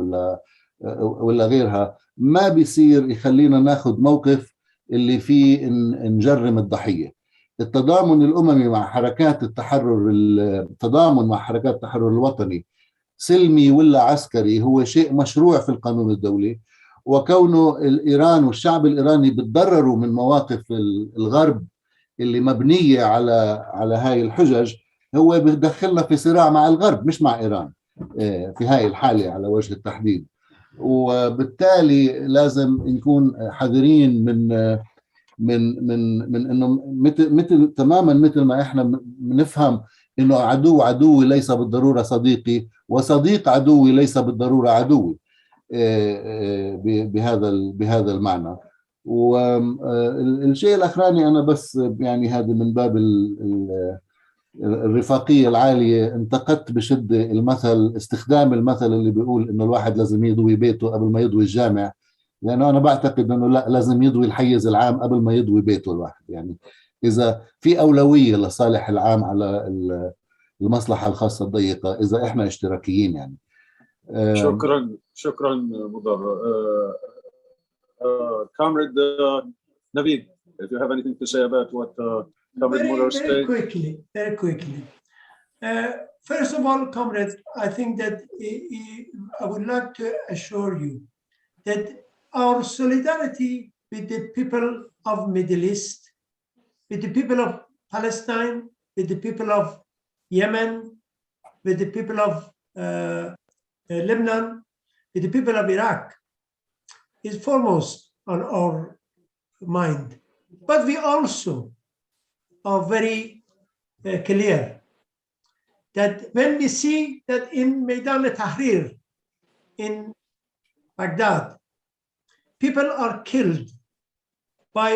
ولا غيرها، ما بيصير يخلينا ناخذ موقف اللي فيه نجرم الضحية. التضامن الأممي مع حركات التحرر الوطني سلمي ولا عسكري هو شيء مشروع في القانون الدولي، وكونه الإيران والشعب الإيراني بتضرروا من مواقف الغرب اللي مبنية على هاي الحجج هو بيدخلنا في صراع مع الغرب مش مع إيران في هاي الحالة على وجه التحديد. وبالتالي لازم نكون حذرين من انه مثل ما احنا بنفهم انه عدوي ليس بالضروره صديقي، وصديق عدوي ليس بالضروره عدوي بهذا المعنى. والشيء الاخراني انا بس يعني هذا من باب الرفاقيه العاليه، انتقدت بشده استخدام المثل اللي بيقول انه الواحد لازم يضوي بيته قبل ما يضوي الجامع، لأنه أنا بعتقد أنه لا، لازم يضوي الحيز العام قبل ما يضوي بيته الواحد. يعني إذا في أولوية لصالح العام على المصلحة الخاصة الضيقة، إذا إحنا اشتراكيين يعني. شكرا مضر. Comrade Nafeed, if you have anything to say about what Comrade Mudar said. Very quickly. First of all, comrades, I think that I would like to assure you that our solidarity with the people of Middle East, with the people of Palestine, with the people of Yemen, with the people of Lebanon, with the people of Iraq, is foremost on our mind. But we also are very clear that when we see that in Maidan al-Tahrir in Baghdad, people are killed by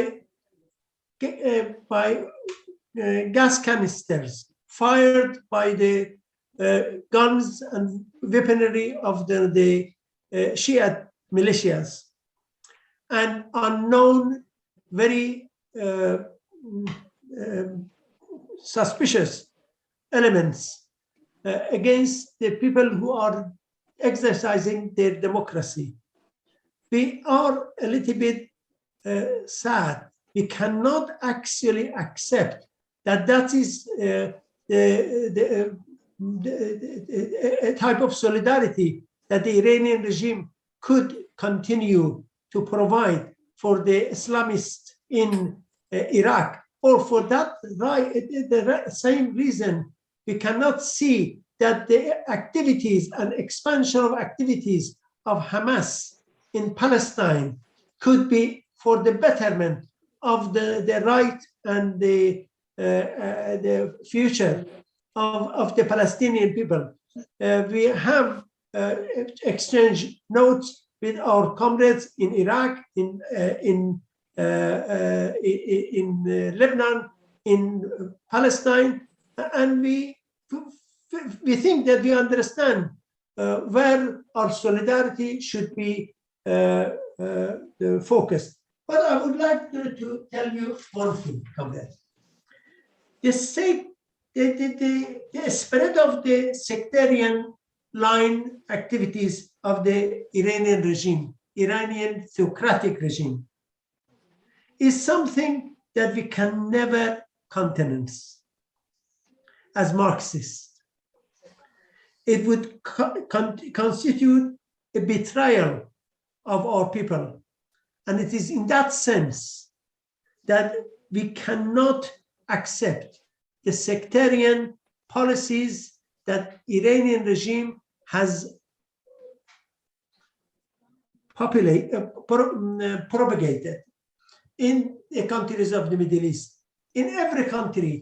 gas canisters fired by the guns and weaponry of the Shia militias, and unknown, very suspicious elements against the people who are exercising their democracy. We are a little bit sad. We cannot actually accept that is a type of solidarity that the Iranian regime could continue to provide for the Islamists in Iraq, or for that the same reason we cannot see that the activities and expansion of activities of Hamas in Palestine could be for the betterment of the right and the future of the Palestinian people. We have exchanged notes with our comrades in Iraq, in Lebanon, in Palestine, and we think that we understand where our solidarity should be focused. But I would like to tell you one thing, comrades. The spread of the sectarian line activities of the Iranian regime, Iranian theocratic regime, is something that we can never countenance as Marxists. It would constitute a betrayal of our people. And it is in that sense that we cannot accept the sectarian policies that Iranian regime has propagated in the countries of the Middle East. In every country,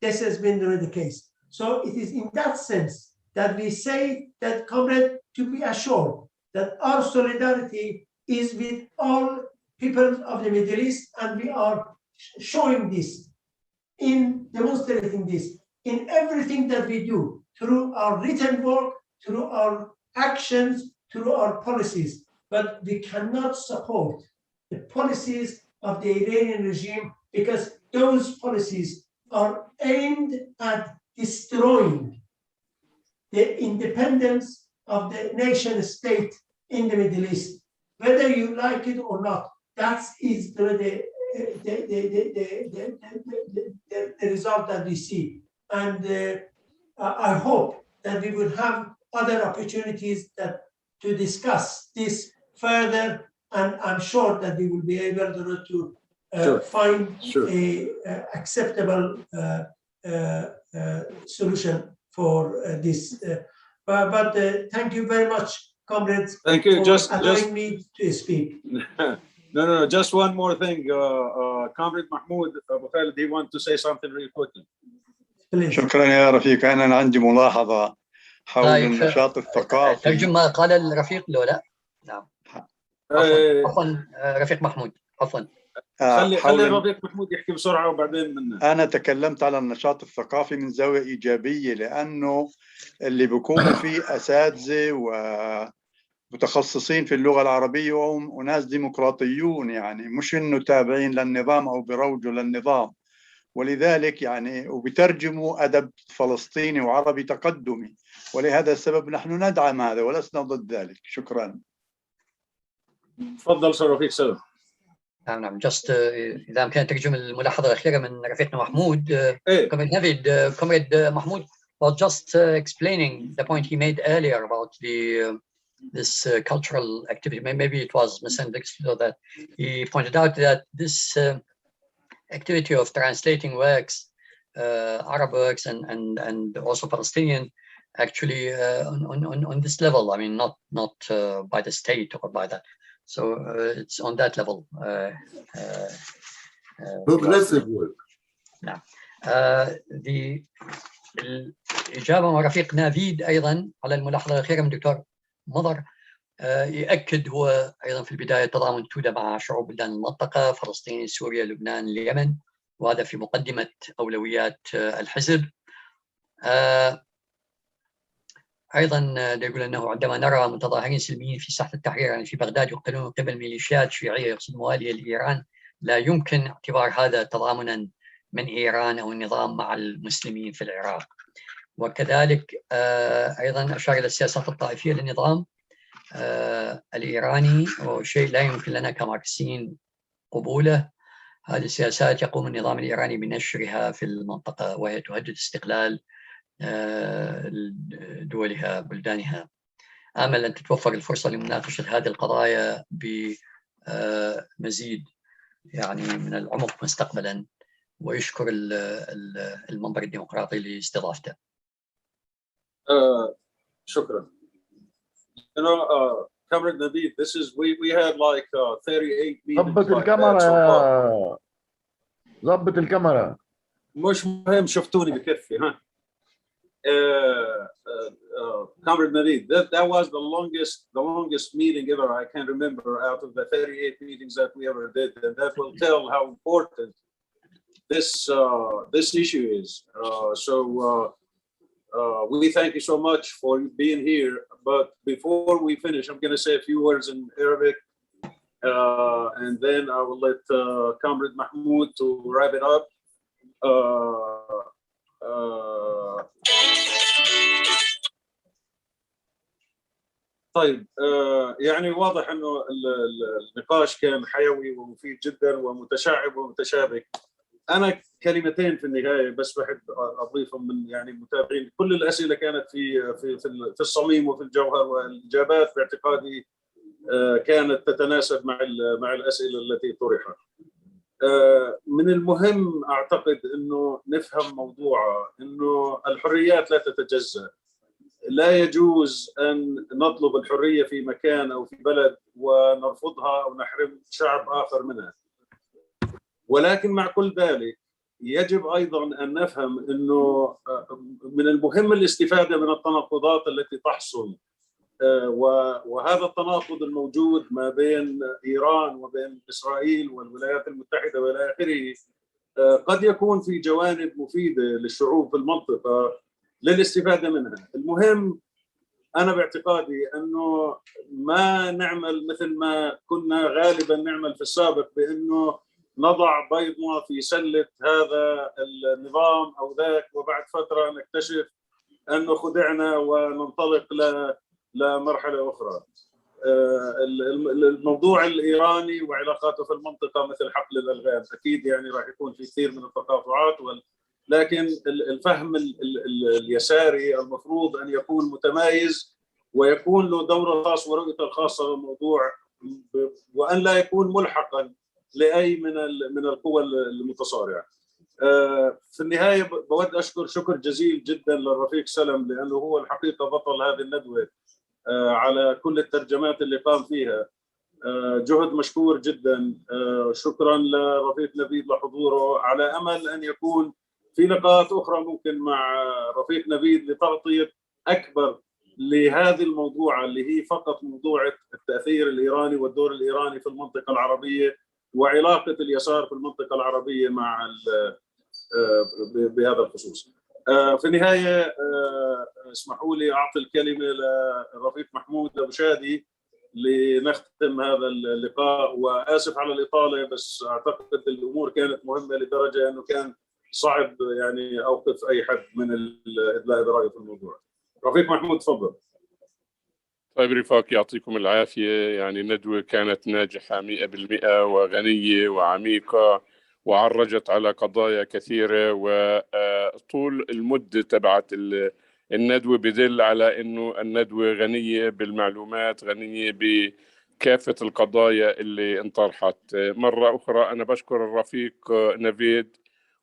this has been the case. So it is in that sense that we say that, comrade, to be assured that our solidarity is with all people of the Middle East, and we are showing this, in demonstrating this, in everything that we do, through our written work, through our actions, through our policies. But we cannot support the policies of the Iranian regime because those policies are aimed at destroying the independence of the nation state in the Middle East. Whether you like it or not, that is the result that we see. And I hope that we will have other opportunities to discuss this further, and I'm sure that we will be able to find a acceptable solution for this. But thank you very much, comrades. Thank you. For just me to speak. No. Just one more thing, Comrade Mahmoud Abu Khalid, he wants to say something real quickly. Please. شكرا يا رفيق. أنا عندي ملاحظة حول النشاط الثقافي. ترجم ما قال الرفيق لو لا؟ نعم. عفوا رفيق محمود، عفوا. خلي الرفيق محمود يحكي بسرعة وبعدين منا. أنا تكلمت على النشاط الثقافي من زاوية إيجابية، لأنه اللي بيكونوا فيه أساتذة ومتخصصين في اللغة العربية وناس ديمقراطيون، يعني مش إنه تابعين للنظام أو بروجوا للنظام، ولذلك يعني وبترجموا أدب فلسطيني وعربي تقدمي، ولهذا السبب نحن ندعم هذا ولسنا ضد ذلك. شكرا. تفضل سيد رفيق سلام. نعم just إذا أمكن ترجم الملاحظة الأخيرة من رفيقنا محمود. Comrade Nafid, Comrade Mahmoud was just explaining the point he made earlier about this cultural activity. Maybe it was misunderstood that he pointed out that this activity of translating works, Arab works and also Palestinian, actually on this level. I mean, not by the state or by that. So it's on that level. Progressive work. نعم. الإجابة من رفيق نافيد أيضا على الملاحظة الأخيرة من دكتور مضر، يؤكد هو أيضا في البداية تضامن توده مع شعوب بلدان المنطقة، فلسطين، سوريا، لبنان، اليمن، وهذا في مقدمة أولويات الحزب. أيضا يقول أنه عندما نرى متظاهرين سلميين في ساحة التحرير يعني في بغداد يقتلون من قبل ميليشيات شيوعية يقصد موالية لإيران، لا يمكن اعتبار هذا تضامنا من إيران أو النظام مع المسلمين في العراق. وكذلك أيضا أشار إلى السياسات الطائفية للنظام الإيراني، وشيء لا يمكن لنا كماركسيين قبوله. هذه السياسات يقوم النظام الإيراني بنشرها في المنطقة وهي تهدد استقلال دولها بلدانها. آمل أن تتوفر الفرصة لمناقشة هذه القضايا بمزيد يعني من العمق مستقبلا، ويشكر المنبر الديمقراطي لاستضافته. شكرا. You know, Comrade Nafid, this is we had like 38 meetings. ضبط الكاميرا. ضبط الكاميرا. مش مهم، شفتوني بكفي ها. Comrade Nafid, that was the longest meeting ever I can remember out of the 38 meetings that we ever did, and that will tell how important this issue is. We thank you so much for being here. But before we finish, I'm going to say a few words in Arabic, and then I will let Comrade Mahmoud to wrap it up. طيب يعني واضح انه النقاش كان حيوي ومفيد جدا ومتشعب ومتشابك. انا كلمتين في النهايه بس بحب اضيفهم من يعني المتابعين. كل الاسئله كانت في الصميم وفي الجوهر، والاجابات باعتقادي كانت تتناسب مع الاسئله التي طرحت. من المهم اعتقد انه نفهم موضوع انه الحريات لا تتجزأ. لا يجوز أن نطلب الحرية في مكان أو في بلد ونرفضها أو نحرم شعب آخر منها. ولكن مع كل ذلك يجب أيضا أن نفهم أنه من المهم الاستفادة من التناقضات التي تحصل، وهذا التناقض الموجود ما بين إيران وبين إسرائيل والولايات المتحدة وإلى آخره قد يكون في جوانب مفيدة للشعوب في المنطقة للاستفادة منها. المهم أنا باعتقادي أنه ما نعمل مثل ما كنا غالبا نعمل في السابق، بأنه نضع بيضنا في سلة هذا النظام أو ذاك وبعد فترة نكتشف أنه خدعنا وننطلق لمرحلة أخرى. الموضوع الإيراني وعلاقاته في المنطقة مثل حقل الألغام، أكيد يعني راح يكون في كثير من التقاطعات، لكن الفهم اليساري المفروض أن يكون متمايز ويكون له دور خاص ورؤيته الخاصة للموضوع، وأن لا يكون ملحقا لأي من القوى المتصارعة. في النهاية بود أشكر شكر جزيل جدا للرفيق سلام، لأنه هو الحقيقة بطل هذه الندوة على كل الترجمات اللي قام فيها. جهد مشكور جدا. شكرا لرفيق نافيد لحضوره، على أمل أن يكون في لقاءات أخرى ممكن مع رفيق نافيد لتغطية أكبر لهذه الموضوع اللي هي فقط موضوع التأثير الإيراني والدور الإيراني في المنطقة العربية وعلاقة اليسار في المنطقة العربية مع بهذا الخصوص. في النهاية اسمحوا لي أعطي الكلمة للرفيق محمود أبو شادي لنختم هذا اللقاء، وآسف على الإطالة بس أعتقد الأمور كانت مهمة لدرجة أنه كان صعب يعني أوقف أي حد من الإدلاء برأيه في الموضوع. رفيق محمود تفضل. طيب رفاق، يعطيكم العافية. يعني الندوة كانت ناجحة 100% وغنية وعميقة وعرجت على قضايا كثيرة، وطول المدة تبعت الندوة بدل على أنه الندوة غنية بالمعلومات، غنية بكافة القضايا اللي انطرحت. مرة أخرى أنا بشكر الرفيق نافيد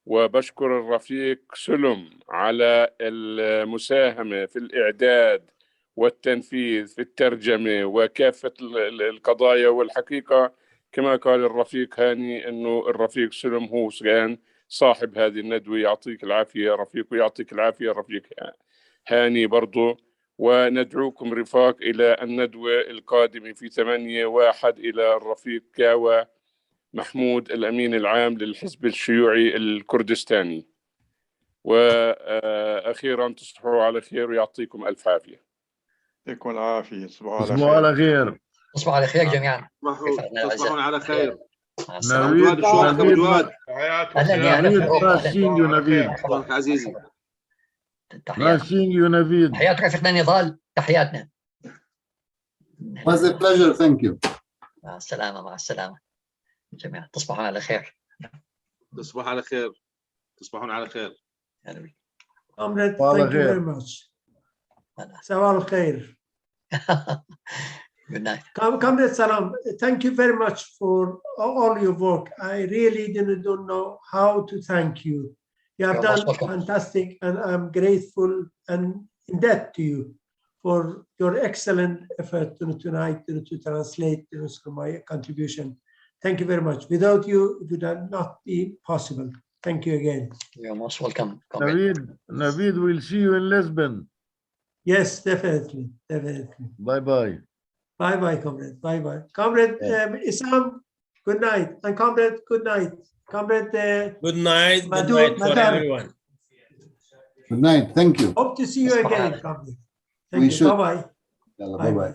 وبشكر الرفيق سلم على المساهمة في الإعداد والتنفيذ في الترجمة وكافة القضايا. والحقيقة كما قال الرفيق هاني أنه الرفيق سلم هو كان صاحب هذه الندوة. يعطيك العافية يا رفيق، ويعطيك العافية يا رفيق هاني برضو. وندعوكم رفاق إلى الندوة القادمة في 8/1 إلى الرفيق كاوى محمود الأمين العام للحزب الشيوعي الكردستاني. وأخيرا تصبحوا على خير ويعطيكم ألف عافية. يعطيكم العافية. تصبحوا على خير. تصبحوا على خير جميعا. تصبحون على خير. نافيد نافيد عزيزي. نافيد. تحيات رفيقنا النضال، تحياتنا. Was a pleasure. Thank you. مع السلامة. مع السلامة جميعا. تصبحون على خير. تصبحوا على خير. تصبحون على خير. Comrade, thank you very much. صباح الخير. Good night. Comrade Salam, thank you very much for all your work. I really don't know how to thank you. You have done fantastic, and I'm grateful and in debt to you for your excellent effort tonight to translate my contribution. Thank you very much. Without you, it would not be possible. Thank you again. You're most welcome. Nafid, we'll see you in Lisbon. Yes, definitely. Bye-bye. Bye-bye, comrade. Bye-bye. Comrade Isam, good night. And comrade, good night. Comrade good night. Good night for everyone. Good night. Thank you. Hope to see you again, comrade. Thank you. Bye-bye. Bye-bye.